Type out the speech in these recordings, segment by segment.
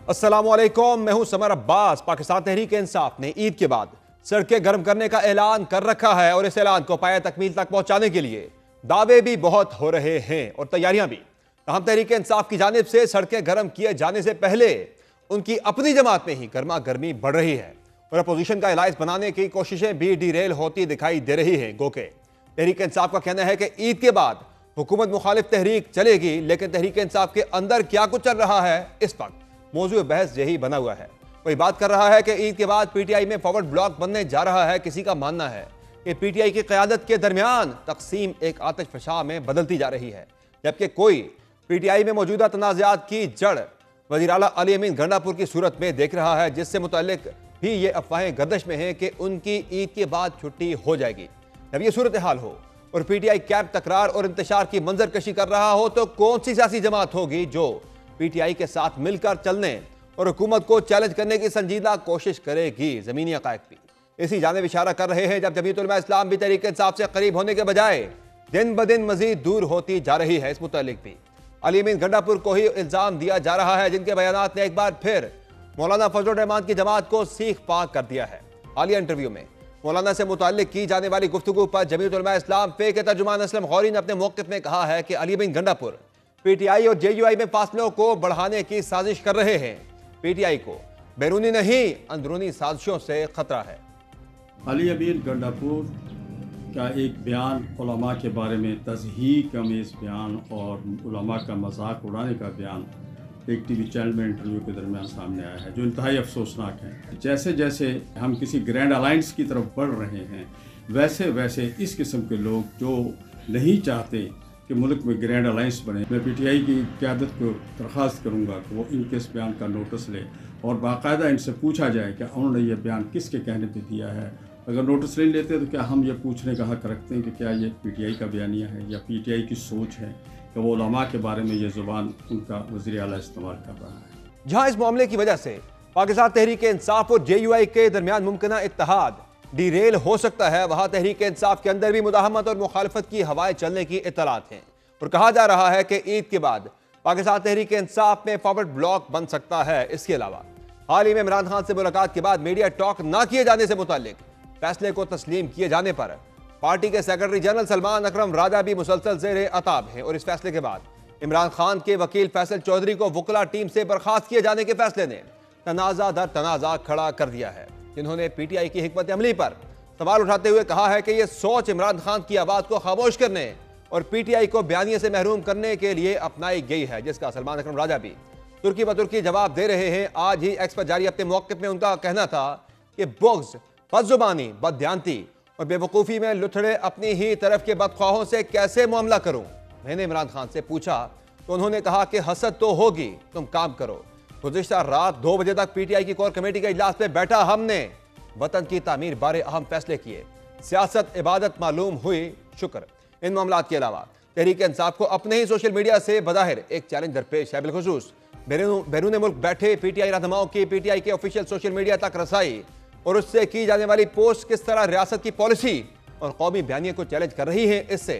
अस्सलामुअलैकुम, मैं हूं समर अब्बास। पाकिस्तान तहरीक इंसाफ ने ईद के बाद सड़कें गर्म करने का ऐलान कर रखा है और इस ऐलान को पाया तकमील तक पहुंचाने के लिए दावे भी बहुत हो रहे हैं और तैयारियां भी। तहम तहरीक इंसाफ की जानिब से सड़कें गर्म किए जाने से पहले उनकी अपनी जमात में ही गर्मा गर्मी बढ़ रही है और अपोजिशन का इलाज बनाने की कोशिशें भी डीरेल होती दिखाई दे रही हैं। गोके तहरीक इंसाफ का कहना है कि ईद के बाद हुकूमत मुखालिफ तहरीक चलेगी, लेकिन तहरीक इंसाफ के अंदर क्या कुछ चल रहा है इस वक्त मौजूद बहस यही बना हुआ है। कोई बात कर रहा है कि ईद के बाद पीटीआई में फॉरवर्ड ब्लॉक बनने जा रहा है। किसी का मानना है कि पीटीआई की क़यादत के दरमियान तकसीम एक आतिश फशा में बदलती जा रही है, जबकि कोई पीटीआई में मौजूदा तनाज़ात की जड़ वज़ीर आला अली अमीन गंडापुर की सूरत में देख रहा है, जिससे मुतल्लिक भी ये अफवाहें गर्दिश में हैं कि उनकी ईद के बाद छुट्टी हो जाएगी। जब ये सूरत हाल हो और पीटीआई कैंप तकरार और इंतशार की मंजर कशी कर रहा हो, तो कौन सी सियासी जमात होगी जो पीटीआई के साथ मिलकर चलने और हुकूमत को चैलेंज करने की संजीदा कोशिश करेगी। ज़मीनी हक़ाइक़ भी इसी जानिब इशारा कर रहे हैं, जब जमीयत उलमा इस्लाम भी तहरीक इंसाफ से करीब होने के बजाय दिन ब दिन मजीद दूर होती जा रही है। इस मुतालिक भी अली अमीन गंडापुर को ही इल्ज़ाम दिया जा रहा है, जिनके बयानात ने एक बार फिर मौलाना फजलुर रहमान की जमात को सीख पाक कर दिया है। हालिया इंटरव्यू में मौलाना से मुताल्लिक की जाने वाली गुफ्तगू पर जमीयत उलमा इस्लाम पे के तर्जुमान असलम गौरी ने अपने मौक़िफ़ में कहा है कि अली अमीन गंडापुर पीटीआई और जेयूआई में फासलों को बढ़ाने की साजिश कर रहे हैं। पीटीआई को बैरूनी नहीं अंदरूनी साजिशों से खतरा है। अली अमीन गंडापुर का एक बयान उलमा के बारे में तज़हीक अमेज़ बयान और उलमा का मजाक उड़ाने का बयान एक टीवी चैनल में इंटरव्यू के दरमियान सामने आया है, जो इंतहाई अफसोसनाक है। जैसे जैसे हम किसी ग्रैंड अलायंस की तरफ बढ़ रहे हैं, वैसे वैसे इस किस्म के लोग जो नहीं चाहते कि मुल्क में ग्रैंड अलायंस बने, मैं पीटीआई की क़यादत को दरख्वास्त करूँगा कि वो इनके इस बयान का नोटिस ले और बाकायदा इनसे पूछा जाए कि उन्होंने ये बयान किसके कहने पे दिया है। अगर नोटिस नहीं लेते तो क्या हम ये पूछने का हक़ रखते हैं कि क्या ये पीटीआई का बयानिया है या पीटीआई की सोच है कि वो उलमा के बारे में ये ज़ुबान उनका वज़ीर आला इस्तेमाल कर रहा है। जहाँ इस मामले की वजह से पाकिस्तान तहरीक इंसाफ और जेयूआई के दरमियान मुमकिना इत्तेहाद डीरेल हो सकता है, वहाँ तहरीक इंसाफ के अंदर भी मुदाहमत और मुखालफत की हवाएं चलने की इत्तलात हैं और कहा जा रहा है कि ईद के बाद पाकिस्तान तहरीक इंसाफ में फॉरवर्ड ब्लॉक बन सकता है। इसके अलावा हाल ही में इमरान खान से मुलाकात के बाद मीडिया टॉक न किए जाने से मुताल्लिक फैसले को तस्लीम किए जाने पर पार्टी के सेक्रेटरी जनरल सलमान अकरम राजा भी मुसलसल ज़ेरे अताब हैं और इस फैसले के बाद इमरान खान के वकील फैसल चौधरी को वकला टीम से बर्खास्त किए जाने के फैसले ने तनाज़ा दर तनाज़ा खड़ा कर दिया है, जिन्होंने पीटीआई की हिकमत अमली पर सवाल उठाते हुए कहा है कि यह सोच इमरान खान की आवाज़ को खामोश करने और पीटीआई को बयानिए से महरूम करने के लिए अपनाई गई है, जिसका सलमान अकरम राजा भी तुर्की बतुर्की जवाब दे रहे हैं। आज ही एक्स पर जारी अपने मौक़िफ़ में उनका कहना था कि बुग़्ज़, बदज़ुबानी, बदध्यानती और बेवकूफ़ी में लुथड़े अपनी ही तरफ के बदख्वाहों से कैसे मामला करूं। मैंने इमरान खान से पूछा तो उन्होंने कहा कि हसद तो होगी, तुम काम करो। गुज़िश्ता रात 2 बजे तक पीटीआई की कोर कमेटी के इजलास में बैठा हमने वतन की तामीर बारे अहम फैसले किए। सियासत इबादत मालूम हुई, शुक्र। इन मामलात के अलावा तहरीक इंसाफ को अपने ही सोशल मीडिया से बज़ाहिर एक चैलेंज दरपेश है, बिलखुसूस बैरून मुल्क बैठे पीटीआई रहनुमाओं की पीटीआई के ऑफिशियल सोशल मीडिया तक रसाई और उससे की जाने वाली पोस्ट किस तरह रियासत की पॉलिसी और कौमी बयानिया को चैलेंज कर रही है। इससे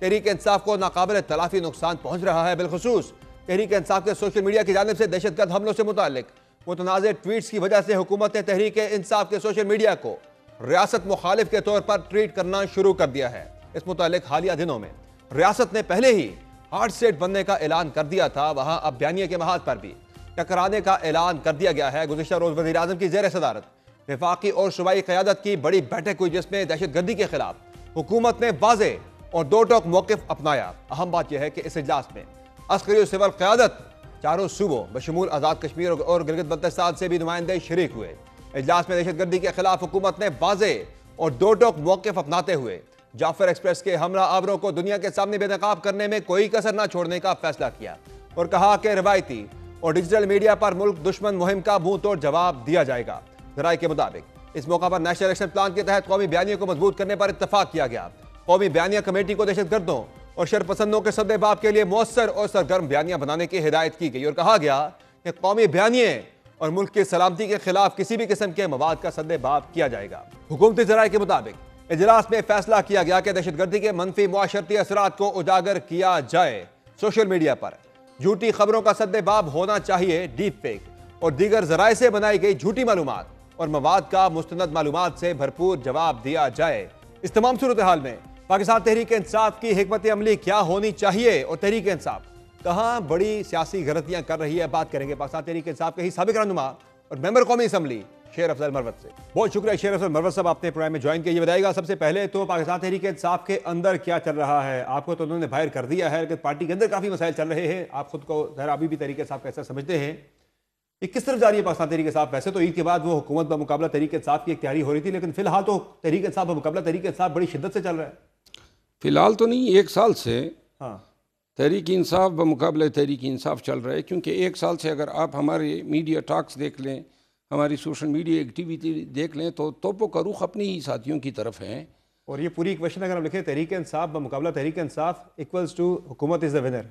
तहरीक इंसाफ को नाकाबिल तलाफी नुकसान पहुंच रहा है। बिलखुसूस तहरीक इंसाफ के सोशल मीडिया की जानिब से दहशतगर्द हमलों से मुताल्लिक मुतनाज़ ट्वीट्स की वजह से हुकूमत ने तहरीक इंसाफ के सोशल मीडिया को रियासत मुखालिफ के तौर पर ट्रीट करना शुरू कर दिया है। इस मुतालिक हालिया दिनों में रियासत ने पहले ही हार्ड स्टेट बनने का ऐलान कर दिया था, वहाँ अब बयानिया के महाज पर भी टकराने का ऐलान कर दिया गया है। गुज़िश्ता रोज़ वज़ीर आज़म की ज़ेर सदारत वफाकी और सूबाई क़यादत की बड़ी बैठक हुई, जिसमें दहशतगर्दी के खिलाफ हुकूमत ने वाज़े और दो टोक मौक़िफ़ अपनाया। अहम बात यह है कि इस इजलास में अस्करी और सिविल क़यादत चारों सूबों बशमूल आज़ाद कश्मीर और गिलगित बल्तिस्तान से भी नुमाइंदे शरीक हुए। इजलास में दहशतगर्दी के खिलाफ हुकूमत ने वाज़े और दो टोक मौक़िफ़ अपनाते हुए जाफर एक्सप्रेस के हमला आवरों को दुनिया के सामने बेनकाब करने में कोई कसर न छोड़ने का फैसला किया और कहा कि रवायती और डिजिटल मीडिया पर मुल्क दुश्मन मुहिम का मुंह तोड़ जवाब दिया जाएगा। ज़राए के मुताबिक इस मौका पर नेशनल एक्शन प्लान के तहत कौमी बयानिया को मजबूत करने पर इत्तफाक किया गया। कौमी बयानिया कमेटी को दहशतगर्दों और शरपसंदों के सद्देबाब के लिए मौसर और सरगर्म बयानिया बनाने की हिदायत की गई और कहा गया कि कौमी बयानिए और मुल्क की सलामती के खिलाफ किसी भी किस्म के मवाद का सद्देबाब किया जाएगा। हुकूमती ज़राए के मुताबिक इजलास में फैसला किया गया कि दहशतगर्दी के मनफी मुआशरती असरात को उजागर किया जाए। सोशल मीडिया पर झूठी खबरों का सद्देबाब होना चाहिए, डीप फेक और दीगर जराए से बनाई गई झूठी मालूमात और मवाद का मुस्तनद मालूमात से भरपूर जवाब दिया जाए। इस तमाम सूरत हाल में पाकिस्तान तहरीक इंसाफ की हिकमत अमली क्या होनी चाहिए और तहरीक इंसाफ कहाँ बड़ी सियासी गलतियां कर रही है, बात करेंगे पाकिस्तान तहरीक इंसाफ के ही साबिक रहनुमा और मेंबर कौमी असम्बली शेर अफजल मरवत से। बहुत शुक्रिया शेर अफजल मरवत साहब, आपने प्रोग्राम में ज्वाइन किया। ये बताइएगा सबसे पहले तो पाकिस्तान तहरीक इंसाफ के अंदर क्या चल रहा है? आपको तो उन्होंने बाहर कर दिया है, लेकिन पार्टी के अंदर काफ़ी मसाइल चल रहे हैं। आप खुद को ज़रा अभी भी तहरीक इंसाफ कैसा समझते हैं? ये किस तरफ जा रही है पाकिस्तान तहरीक इंसाफ? वैसे तो ईद के बाद वो हुकूमत बमुकाबला तहरीक इंसाफ की एक तैयारी हो रही थी, लेकिन फिलहाल तो तहरीक इंसाफ बमुकाबला तहरीक इंसाफ बड़ी शिद्दत से चल रहा है। फिलहाल तो नहीं, एक साल से हाँ, तहरीक इंसाफ बमुकाबले तहरीक इंसाफ चल रहा है। क्योंकि एक साल से अगर आप हमारे मीडिया टॉक्स देख लें, हमारी सोशल मीडिया एक्टिविटी देख लें, तो तोपों का रुख अपनी ही साथियों की तरफ है। और ये पूरी क्वेश्चन अगर हम लिखें तहरीक इंसाफ बमुकाबला तहरीक इंसाफ इक्वल्स टू हुकूमत इज़ द विनर,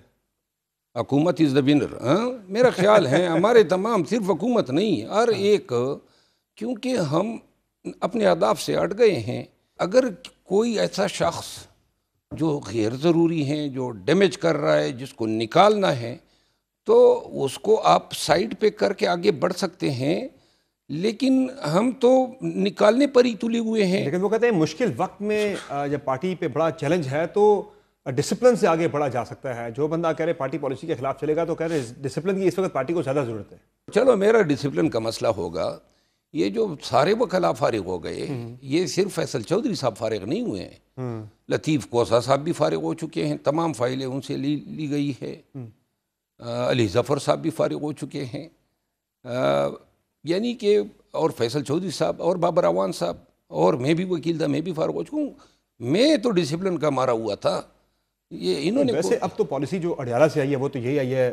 हुकूमत इज़ द विनर। हाँ, मेरा ख्याल है हमारे तमाम, सिर्फ हुकूमत नहीं, हर एक, क्योंकि हम अपने अहदाफ से अट गए हैं। अगर कोई ऐसा शख्स जो गैर ज़रूरी है, जो डैमेज कर रहा है, जिसको निकालना है, तो उसको आप साइड पे करके आगे बढ़ सकते हैं, लेकिन हम तो निकालने पर ही तुले हुए हैं। लेकिन वो कहते हैं मुश्किल वक्त में जब पार्टी पे बड़ा चैलेंज है तो डिसिप्लिन से आगे बढ़ा जा सकता है। जो बंदा कह रहे पार्टी पॉलिसी के खिलाफ चलेगा, तो कह रहे डिसिप्लिन की इस वक्त पार्टी को ज़्यादा ज़रूरत है। चलो, मेरा डिसिप्लिन का मसला होगा। ये जो सारे वकला फारिग हो गए, ये सिर्फ फैसल चौधरी साहब फारिग नहीं हुए हैं, लतीफ़ कोसा साहब भी फारिग हो चुके हैं, तमाम फाइलें उनसे ली गई है। अली ज़फ़र साहब भी फारिग हो चुके हैं, यानी कि, और फैसल चौधरी साहब और बाबर अवान साहब, और मैं भी वकील था, मैं भी फारिग हो चुका हूँ। मैं तो डिसिप्लिन का मारा हुआ था। ये इन्होंने वैसे अब तो पॉलिसी जो अडियाला से आई है वो तो यही आई है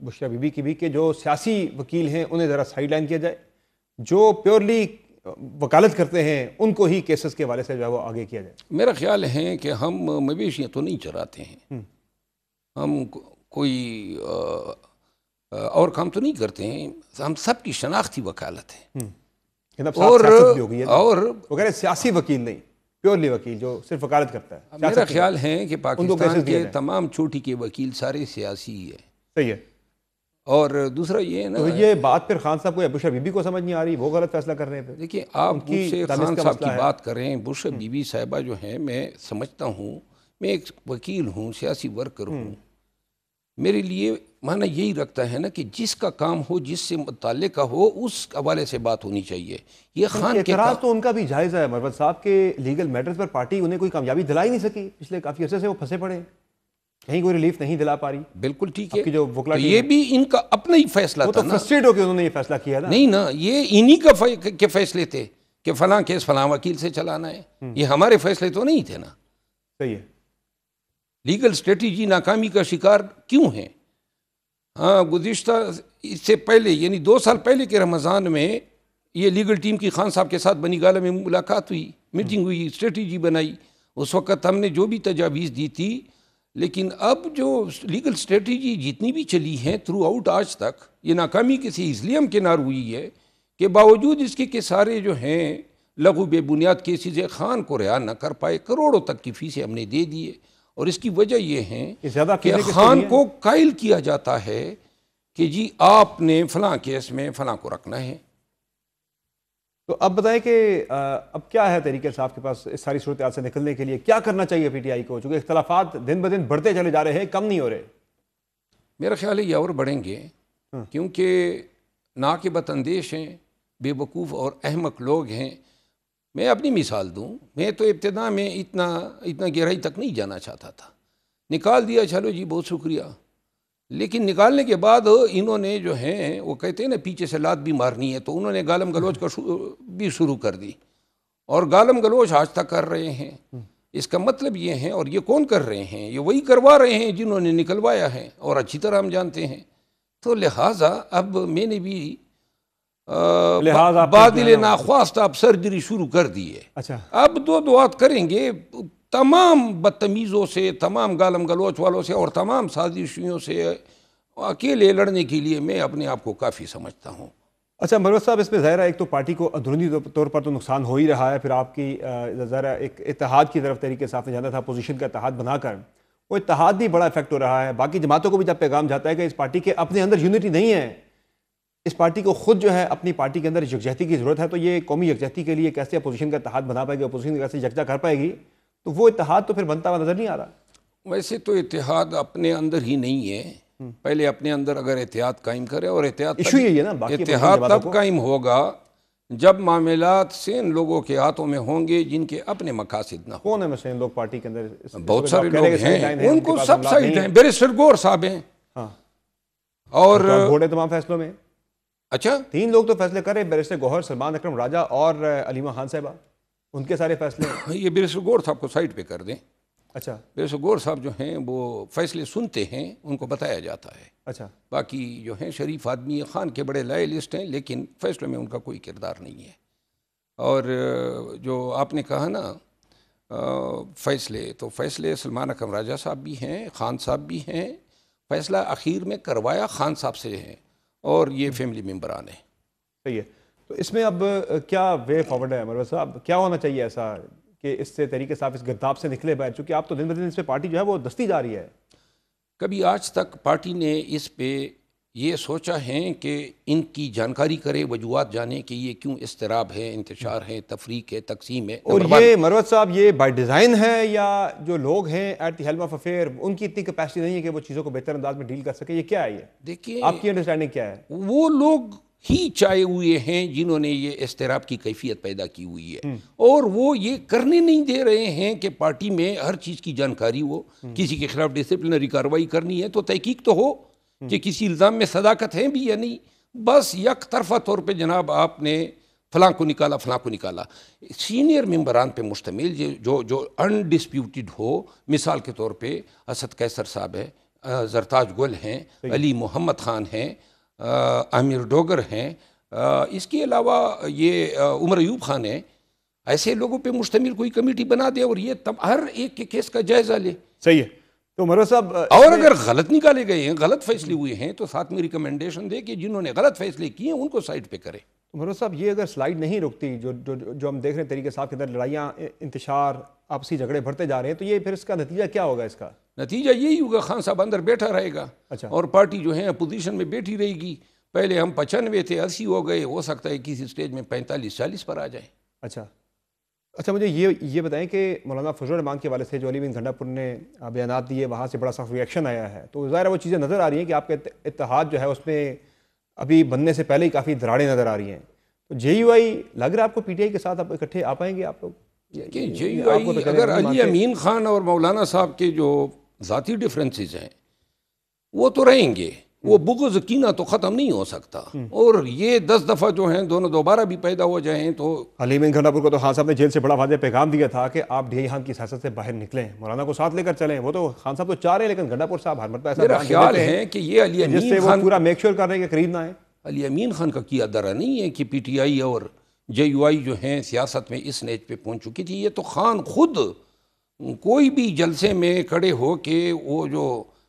बुशरा बीबी की भी, कि जो सियासी वकील हैं उन्हें ज़रा साइड लाइन किया जाए, जो प्योरली वकालत करते हैं उनको ही केसेस के हवाले से जो है वो आगे किया जाए। मेरा ख्याल है कि हम मवेशियाँ तो नहीं चराते हैं, हम कोई और काम तो नहीं करते हैं, हम सबकी शनाख्ती वकालत है। और वो कह रहे सियासी वकील नहीं, प्योरली वकील जो सिर्फ वकालत करता है। मेरा ख्याल है कि पाकिस्तान के तमाम चोटी के वकील सारे सियासी ही है। सही है। और दूसरा ये है ना, तो ये बात फिर खान साहब को या बुशरा बीबी को समझ नहीं आ रही, वो गलत फैसला कर रहे हैं। देखिए, आप मुझसे खान साहब की बात कर रहे हैं, बुशरा बीबी साहिबा जो है, मैं समझता हूँ, मैं एक वकील हूँ, सियासी वर्कर हूँ। मेरे लिए माना यही रखता है ना कि जिसका काम हो, जिससे मुताल्लिक़ हो, उस हवाले से बात होनी चाहिए। ये खान के एतराज़ तो उनका भी जायज़ है। मरवत साहब के लीगल मैटर्स पर पार्टी उन्हें कोई कामयाबी दिला ही नहीं सकी, पिछले काफ़ी अर्से से वो फंसे पड़े, कहीं कोई रिलीफ नहीं दिला पा रही। बिल्कुल ठीक है, जो वकला तो ये भी इनका अपना ही फैसला था तो फ्रस्ट्रेट होकर उन्होंने ये फैसला किया ना। नहीं ना, ये इन्हीं के फैसले थे कि फलां केस फलां वकील से चलाना है। ये हमारे फैसले तो नहीं थे ना। सही है। लीगल स्ट्रेटजी नाकामी का शिकार क्यों है? हाँ, गुज़िश्ता इससे पहले, यानी 2 साल पहले के रमज़ान में ये लीगल टीम की खान साहब के साथ बनी गाला में मुलाकात हुई, मीटिंग हुई, स्ट्रेटजी बनाई। उस वक़्त हमने जो भी तजावीज़ दी थी, लेकिन अब जो लीगल स्ट्रेटजी जितनी भी चली हैं थ्रू आउट आज तक, ये नाकामी किसी इसलिए हमकिनार हुई है कि बावजूद इसके कि सारे जो हैं लघु बेबुनियाद केसेस खान को रिहा न कर पाए, करोड़ों तक की फीसें हमने दे दिए। और इसकी वजह यह है कि खान को कायल किया जाता है कि जी आपने फलां केस में फलां को रखना है। तो अब बताएं कि अब क्या है तहरीक इंसाफ के पास इस सारी सूरत से निकलने के लिए? क्या करना चाहिए पीटीआई को, चूँकि इख्तलाफात दिन ब दिन बढ़ते चले जा रहे हैं, कम नहीं हो रहे? मेरा ख्याल है ये और बढ़ेंगे, क्योंकि ना के बतअंदेश हैं, बेवकूफ़ और अहमक लोग हैं। मैं अपनी मिसाल दूं, मैं तो इब्तिदा में इतना गहराई तक नहीं जाना चाहता था, निकाल दिया, चलो जी बहुत शुक्रिया। लेकिन निकालने के बाद इन्होंने जो है वो कहते हैं ना पीछे से लात भी मारनी है, तो उन्होंने गालम गलोच का भी शुरू कर दी, और गालम गलोच आज तक कर रहे हैं। इसका मतलब ये है, और ये कौन कर रहे हैं? ये वही करवा रहे हैं जिन्होंने निकलवाया है, और अच्छी तरह हम जानते हैं। तो लिहाजा अब मैंने भी बादिल नाख्वास्त अब सर्जरी शुरू कर दी है। अच्छा, अब दो दुआत करेंगे तमाम बदतमीज़ों से, तमाम गालम गलोच वालों से और तमाम साजिशियों से अकेले लड़ने के लिए मैं अपने आप को काफ़ी समझता हूँ। अच्छा मरवत साहब, इसमें ज़ाहिर है एक तो पार्टी को अंदरूनी तौर पर तो नुकसान हो ही रहा है, फिर आपकी ज़रा एक इत्तेहाद की तरफ तरीके से आपने जाना था, अपोजिशन का इत्तेहाद बनाकर, वो इत्तेहाद भी बड़ा इफेक्ट हो रहा है। बाकी जमातों को भी जब पैगाम जाता है कि इस पार्टी के अपने अंदर यूनिटी नहीं है, इस पार्टी को खुद जो है अपनी पार्टी के अंदर यकजहती की ज़रूरत है, तो ये कौमी यकजहती के लिए कैसे अपोजिशन का इत्तेहाद बना पाएगी, अपोजिशन कैसे यकजा कर पाएगी, तो वो इत्तेहाद तो फिर बनता हुआ नज़र नहीं आ रहा। वैसे तो इत्तेहाद अपने अंदर ही नहीं है, पहले अपने अंदर अगर इत्तेहाद कायम करे, और इशू यही है ना, बाकी इत्तेहाद तब कायम होगा जब मामलात से इन लोगों के हाथों में होंगे जिनके अपने मकासद ना हो। कौन है वैसे इन लोग पार्टी के अंदर? बहुत सारे लोग हैं, उनको सब साइड हैं। बैरिस्टर गौर साहब हैं, और बोर्ड तमाम फैसलों में। अच्छा, 3 लोग तो फैसले कर रहे, बैरिस्टर गौहर, सलमान अकरम राजा और अलीमा खान साहिबा, उनके सारे फैसले। ये बैरिस्टर गौर साहब को साइड पे कर दें। अच्छा, बैरिस्टर गौर साहब जो हैं वो फैसले सुनते हैं, उनको बताया जाता है। अच्छा, बाकी जो हैं शरीफ आदमी, खान के बड़े लायलिस्ट हैं, लेकिन फैसलों में उनका कोई किरदार नहीं है। और जो आपने कहा ना फैसले, तो फैसले सलमान अकरम राजा साहब भी हैं, खान साहब भी हैं। फैसला आखिर में करवाया खान साहब से है, और ये फैमिली मेम्बरान है। सही है। तो इसमें अब क्या वे फॉरवर्ड है मरवत साहब, क्या होना चाहिए ऐसा कि इससे तरीके साहब इस गिरदाब से निकले बाहर, क्योंकि आप तो दिन ब दिन इस पर पार्टी जो है वो दस्ती जा रही है। कभी आज तक पार्टी ने इस पे ये सोचा है कि इनकी जानकारी करे, वजूहात जाने कि ये क्यों इस्तिराब है, इंतशार है, तफरीक है, तकसीम है? और ये मरवत साहब ये बाय डिज़ाइन है, या जो लोग हैं at the helm of affair उनकी इतनी कैपेसिटी नहीं है कि वो चीज़ों को बेहतर अंदाज में डील कर सके? ये क्या है? ये देखिए, आपकी अंडरस्टैंडिंग क्या है? वो लोग ही चाहे हुए हैं जिन्होंने ये इस्तिराब की कैफियत पैदा की हुई है, और वो ये करने नहीं दे रहे हैं कि पार्टी में हर चीज़ की जानकारी हो। किसी के खिलाफ डिसिप्लिनरी कार्रवाई करनी है तो तहकीक तो हो कि किसी इल्ज़ाम में सदाकत है भी या नहीं। बस यक तरफा तौर पे जनाब आपने फ़लाँ को निकाला, फ़लाँ को निकाला। सीनियर मेंबरान पे मुश्तमिल जो जो अनडिस्प्यूटेड हो, मिसाल के तौर पे असद कैसर साहब है, जरताज गुल हैं, अली मोहम्मद ख़ान हैं, आमिर डोगर हैं, इसके अलावा ये उमर अयूब खान है। ऐसे लोगों पे मुश्तमिल कोई कमेटी बना दे और ये तब हर एक के केस का जायज़ा ले। सही है। तो मरवत साहब, और अगर गलत निकाले गए हैं, गलत फैसले हुए हैं, तो साथ में रिकमेंडेशन दे कि जिन्होंने गलत फैसले किए हैं उनको साइड पे करे। तो मरवत साहब, ये अगर स्लाइड नहीं रुकती, जो जो जो हम देख रहे हैं तरीके साहब के अंदर लड़ाइयाँ, इंतशार, आपसी झगड़े बढ़ते जा रहे हैं, तो ये फिर इसका नतीजा क्या होगा? इसका नतीजा यही होगा, खान साहब अंदर बैठा रहेगा। अच्छा। और पार्टी जो है अपोजिशन में बैठी रहेगी। पहले हम 95 थे, 80 हो गए, हो सकता है किसी स्टेज में 45-40 पर आ जाए। अच्छा, मुझे ये बताएं कि मौलाना फजल रहमान के वाले से जो अली बिन गंडापुर ने बयानात दिए, वहाँ से बड़ा सख्त रिएक्शन आया है। तो ज़ाहिर है वो चीज़ें नज़र आ रही हैं कि आपके इत्तेहाद जो है उसमें अभी बनने से पहले ही काफ़ी दरारें नज़र आ रही हैं। तो JUI लग रहा है आपको PTI के साथ आप इकट्ठे आ पाएंगे आप लोग? JUI अगर अली अमीन खान और मौलाना साहब के जो ज़ाती डिफरेंसेस हैं वो तो रहेंगे, वो बुग़्ज़ कीना तो ख़त्म नहीं हो सकता। और ये 10 दफ़ा जो हैं दोनों दोबारा भी पैदा हो जाएं तो अली बिन गंडापुर को तो खान साहब ने जेल से बड़ा वाज़ेह पैगाम दिया था कि आप DI खान की सियासत से बाहर निकलें, मौलाना को साथ लेकर चलें। वो तो खान साहब तो चाह रहे हैं, लेकिन गंडापुर साहब हर मरतबा ऐसा मेरा ख्याल है कि ये अली अमीन खान पूरा मेक श्योर कर रहे हैं कि करीब ना आए। अली अमीन खान का किया दरा नहीं है कि PTI और JUI जो हैं सियासत में इस नेज पे पहुँच चुकी थी। ये तो खान खुद कोई भी जलसे में खड़े हो के वो जो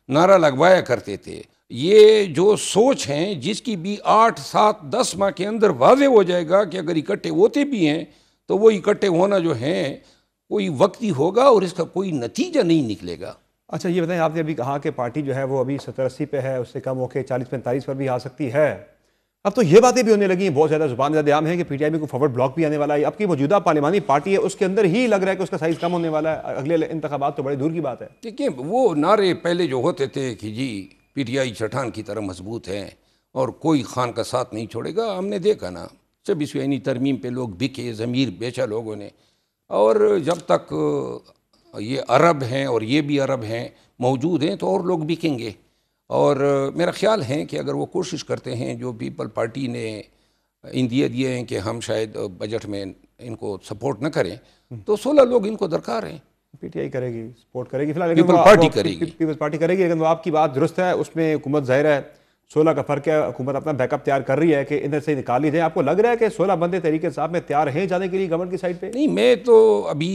नारा लगवाया करते थे, ये जो सोच हैं जिसकी भी 8, 7, 10 माह के अंदर वाज़े हो जाएगा कि अगर इकट्ठे होते भी हैं तो वो इकट्ठे होना जो है कोई वक्ती होगा और इसका कोई नतीजा नहीं निकलेगा। अच्छा, ये बताएं, आपने अभी कहा कि पार्टी जो है वो अभी 70-80 पे है, उससे कम होकर 40-45 पर भी आ सकती है। अब तो ये बातें भी होने लगी, बहुत ज़्यादा जुबान ज़्यादा आम है कि PTI में कोई फॉरवर्ड ब्लॉक भी आने वाला है। आपकी मौजूदा पार्लिमानी पार्टी है, उसके अंदर ही लग रहा है कि उसका साइज़ कम होने वाला है। अगले इंतखाबात तो बड़े दूर की बात है। देखिए, वो नारे पहले जो होते थे कि जी PTI चट्टान की तरह मजबूत है और कोई खान का साथ नहीं छोड़ेगा, हमने देखा ना 26वीं तरमीम पे लोग बिके, ज़मीर बेचा लोगों ने। और जब तक ये अरब हैं और ये भी अरब हैं मौजूद हैं तो और लोग बिकेंगे। और मेरा ख्याल है कि अगर वो कोशिश करते हैं, जो पीपल पार्टी ने इंदिया दिए हैं कि हम शायद बजट में इनको सपोर्ट न करें, तो 16 लोग इनको दरकार हैं। PTI करेगी, सपोर्ट करेगी फिलहाल, पीपल पार्टी करेगी, पीपल्स पार्टी करेगी। लेकिन वो आपकी बात दुरुस्त है, उसमें हुकूमत ज़ाहिर है 16 का फ़र्क है, हुकूमत अपना बैकअप तैयार कर रही है कि इधर से निकाल ली जाए। आपको लग रहा है कि 16 बंदे तरीके साहब में तैयार हैं जाने के लिए गवर्नमेंट की साइड पे? नहीं, मैं तो अभी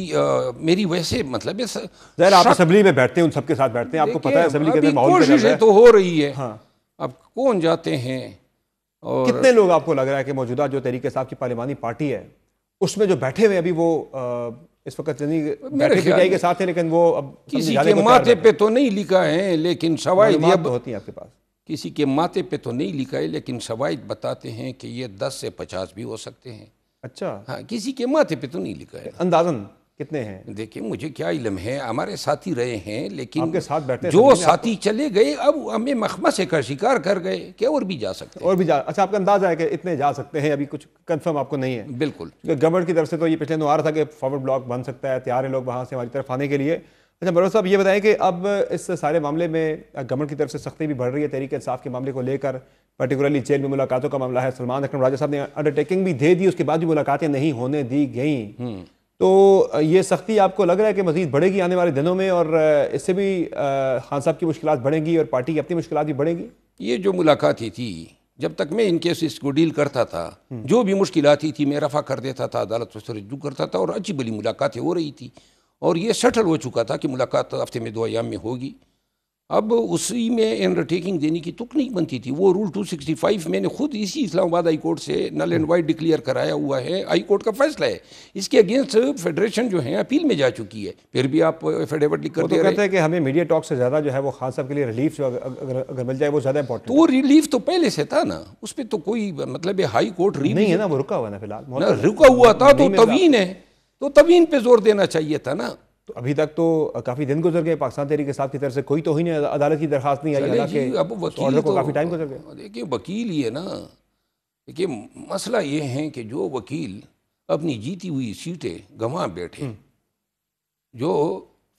मेरी वैसे मतलब ज़ाहिर आप असेंबली में बैठते हैं, उन सबके साथ बैठते हैं, आपको पता है असेंबली के अंदर माहौल कोशिशें तो हो रही है। हाँ, अब कौन जाते हैं और कितने लोग आपको लग रहा है कि मौजूदा जो तरीके साहब की पार्लिमानी पार्टी है उसमें जो बैठे हुए अभी वो इस वक्त बैठे PTI के साथ है, लेकिन वो अब किसी के माथे पे तो नहीं लिखा है, लेकिन शवाहिद तो होती है आपके पास किसी के माथे पे तो नहीं लिखा है, लेकिन शवाहिद बताते हैं कि ये 10 से 50 भी हो सकते हैं। अच्छा, हाँ, किसी के माथे पे तो नहीं लिखा है। अंदाजन कितने हैं? देखिए, मुझे क्या इल्म है, हमारे साथी रहे हैं, लेकिन आपके साथ बैठते हैं, जो समझिए साथी चले गए अब हमें मखमसे का शिकार कर गए कि और भी जा सकते हैं। और भी जा, अच्छा, आपका अंदाजा है कि इतने जा सकते हैं? अभी कुछ कंफर्म आपको नहीं है? बिल्कुल। गवर्नमेंट की तरफ से तो ये पिछले दिनों आ रहा था कि फॉरवर्ड ब्लॉक बन सकता है, तैयार है लोग वहाँ से हमारी तरफ आने के लिए। अच्छा बरोज साहब, ये बताएं कि अब इस सारे मामले में गवर्नमेंट की तरफ से सख्ती भी बढ़ रही है तहरीक इंसाफ के मामले को लेकर, पर्टिकुलरली जेल में मुलाकातों का मामला है। सलमान अकरम राजा साहब ने अंडरटेकिंग भी दे दी, उसके बाद भी मुलाकातें नहीं होने दी गई। तो ये सख्ती आपको लग रहा है कि मजीद बढ़ेगी आने वाले दिनों में, और इससे भी खान साहब की मुश्किलात बढ़ेंगी और पार्टी की अपनी मुश्किलात भी बढ़ेंगी? ये जो मुलाकातें थी, जब तक मैं इन केसेस को डील करता था, जो भी मुश्किलात थी मैं रफा कर देता था, अदालत से रजू करता था और अच्छी भली मुलाकातें हो रही थी और ये सेटल हो चुका था कि मुलाकात हफ्ते में 2 अयाम में होगी। अब उसी में अंडरटेकिंग देने की तुक नहीं बनती थी। वो रूल 265 मैंने खुद इसी इस्लामाबाद हाई कोर्ट से नल एंड वाइड डिक्लेयर कराया हुआ है, हाई कोर्ट का फैसला है। इसके अगेंस्ट फेडरेशन जो है अपील में जा चुकी है, फिर भी आप एफिडेविट लिख कर दे रहे हैं। कहते हैं कि हमें मीडिया टॉक से ज़्यादा जो है वो खान साहब के लिए रिलीफ जो अगर मिल जाए वो ज़्यादा इंपॉर्टेंट। तो वो रिलीफ तो पहले से था ना, उस पर तो कोई मतलब हाई कोर्ट नहीं है ना, वो रुका हुआ ना फिलहाल, रुका हुआ था तो तवीन है, तो तवीन पे जोर देना चाहिए था ना। तो अभी तक तो काफ़ी दिन गुजर गए, पाकिस्तान तहरीक इंसाफ की तरफ से कोई तो ही नहीं अदालत की दरखास्त नहीं आई, अब वकील को काफ़ी टाइम गुजर गया। देखिए वकील ही है ना, देखिए मसला ये है कि जो वकील अपनी जीती हुई सीटें गंवा बैठे, जो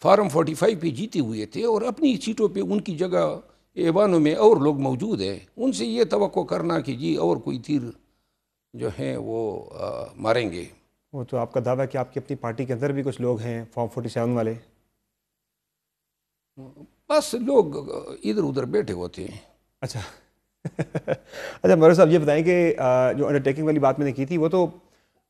फार्म 45 पे जीते हुए थे और अपनी सीटों पे उनकी जगह ऐवानों में और लोग मौजूद हैं, उनसे ये तवक्को करना कि जी और कोई तीर जो है वो मारेंगे। वो तो आपका दावा है कि आपकी अपनी पार्टी के अंदर भी कुछ लोग हैं फॉर्म 47 वाले, बस लोग इधर उधर बैठे होते हैं। अच्छा अच्छा मरोज साहब, ये बताएं कि जो अंडरटेकिंग वाली बात मैंने की थी वो तो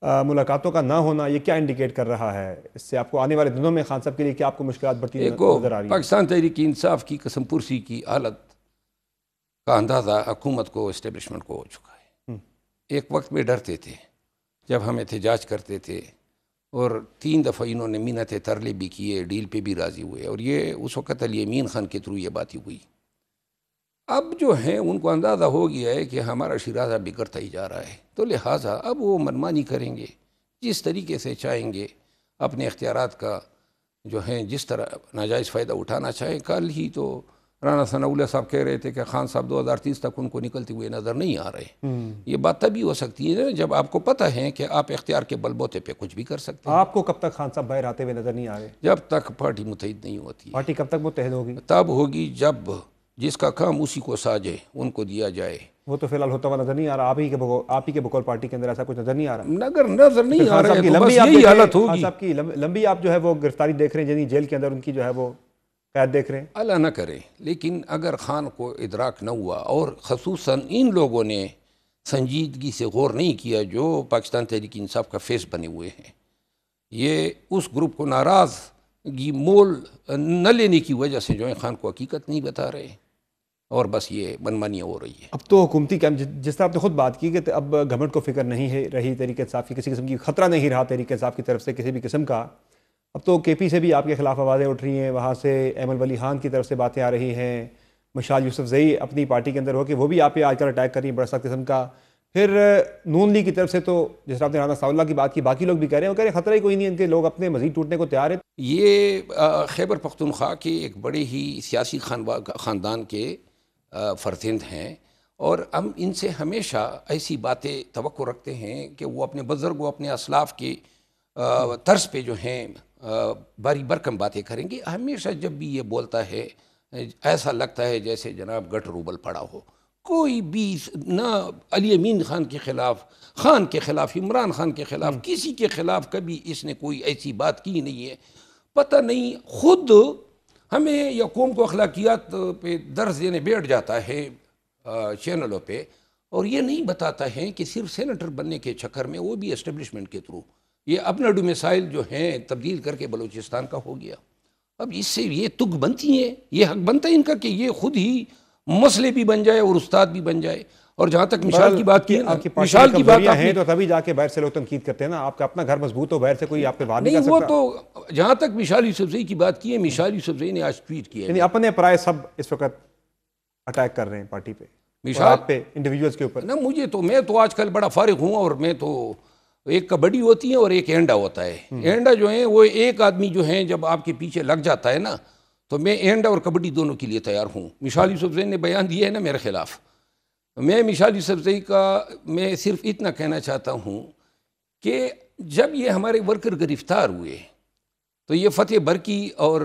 मुलाकातों का ना होना, ये क्या इंडिकेट कर रहा है? इससे आपको आने वाले दिनों में खान साहब के लिए क्या आपको मुश्किलात बढ़ती नजर आ रही है? पाकिस्तान तहरीक इंसाफ की कसम पुरसी की हालत का अंदाज़ा हुकूमत को, इस्टेब्लिशमेंट को हो चुका है। एक वक्त में डरते थे जब हम एहतजाज करते थे और 3 दफ़ा इन्होंने मिन्नतें तरले भी किए, डील पे भी राज़ी हुए और ये उस वक़्त अली अमीन खान के थ्रू ये बात हुई। अब जो है उनको अंदाज़ा हो गया है कि हमारा शिराजा बिगड़ता ही जा रहा है, तो लिहाजा अब वो मनमानी करेंगे, जिस तरीके से चाहेंगे, अपने इख्तियारात का जो है जिस तरह नाजायज़ फ़ायदा उठाना चाहें। कल ही तो राना सनाउल्लाह साहब कह रहे थे कि खान साहब 2030 तक उनको निकलते हुए नज़र नहीं आ रहे। ये बात तभी हो सकती है जब आपको पता है कि आप इख्तियार के बलबूते पे कुछ भी कर सकते हैं। आपको कब तक खान साहब बाहर आते हुए नज़र नहीं आ रहे? जब तक पार्टी मुतहिद नहीं होती। पार्टी कब तक मुतहिद होगी? तब होगी जब जिसका काम उसी को साजे उनको दिया जाए। वो तो फिलहाल होता हुआ नजर नहीं आ रहा। आप ही के बकौल पार्टी के अंदर ऐसा कुछ नजर नहीं आ रहा। नजर नहीं आ रहा है, तो बस यही हालत होगी। खान साहब की लंबी आप जो है वो गिरफ्तारी देख रहे हैं, यानी जेल के अंदर उनकी जो है वो कैद देख रहे हैं। अल्लाह न करे, लेकिन अगर खान को इदराक न हुआ और ख़ुसूसन इन लोगों ने संजीदगी से गौर नहीं किया जो पाकिस्तान तहरीक इंसाफ का फेस बने हुए हैं, ये उस ग्रुप को नाराज़गी मोल न लेने की वजह से जो है खान को हकीकत नहीं बता रहे और बस ये मनमानियाँ हो रही है। अब तो हुकूमती कैम्प, जिस तरह आपने खुद बात की कि अब गवर्नमेंट को फिक्र नहीं है रही तहरीक इंसाफ की, किसी किस्म की खतरा नहीं रहा तहरीक इंसाफ की तरफ से किसी भी किस्म का। अब तो केपी से भी आपके खिलाफ आवाज़ें उठ रही हैं, वहाँ से अहमद वली खान की तरफ से बातें आ रही हैं, मशाल यूसुफजई अपनी पार्टी के अंदर हो कि वो भी आप पे आजकल अटैक कर रही है बड़ा सख्त किस्म का। फिर नून लीग की तरफ से तो जिस तरह आपने राना साउल्ला की बात की, बाकी लोग भी कह रहे हैं, वो कह रहे हैं खतरा ही कोई नहीं, इनके लोग अपने मजीद टूटने को तैयार है। ये खैबर पख्तूनख्वा के एक बड़े ही सियासी ख़ानदान के फ़र्जंद हैं और हम इनसे हमेशा ऐसी बातें तवक्को रखते हैं कि वो अपने बुज़ुर्ग, अपने असलाफ के तर्ज पे जो हैं बारी बरकम बातें करेंगे। हमेशा जब भी ये बोलता है ऐसा लगता है जैसे जनाब गट रूबल पड़ा हो। कोई भी ना अली अमीन खान के ख़िलाफ़, खान के ख़िलाफ़, इमरान खान के ख़िलाफ़, किसी के ख़िलाफ़ कभी इसने कोई ऐसी बात की नहीं है। पता नहीं खुद हमें या कौम को अखलाकियात पे दर्ज देने बैठ जाता है चैनलों पे और ये नहीं बताता है कि सिर्फ सेनेटर बनने के चक्कर में, वो भी एस्टेब्लिशमेंट के थ्रू, ये अपना डोमिसाइल जो है तब्दील करके बलूचिस्तान का हो गया। अब इससे ये तुक बनती है, ये हक बनता है इनका कि ये खुद ही मसले भी बन जाए और उस्ताद भी बन जाए। और जहाँ तक मिसाल की बात की है, मिसाल की बात है तो तभी जाके बाहर से लोग तनकीद करते हैं ना। आपका अपना घर मजबूत हो, बाहर से कोई आपके बाहर नहीं कर सकता। वो तो जहाँ तक मिसाल यूसुफजई की बात की है, मिसाल यूसुफजई ने आज ट्वीट किया है, अपने पराये सब इस वक्त अटैक कर रहे हैं पार्टी पे, मिसाल आप पे, इंडिविजुअल्स के ऊपर। ना मैं तो आजकल बड़ा फारिग हूँ, और मैं तो एक कबड्डी होती है और एक एंडा होता है। एंडा जो है वो एक आदमी जो है जब आपके पीछे लग जाता है ना, तो मैं एंडा और कबड्डी दोनों के लिए तैयार हूँ। मिसाल यूसुफजई ने बयान दिया है ना मेरे खिलाफ, मैं मिसाल यूसुफजई का मैं सिर्फ इतना कहना चाहता हूँ कि जब ये हमारे वर्कर गिरफ्तार हुए तो ये फतेह बरकी और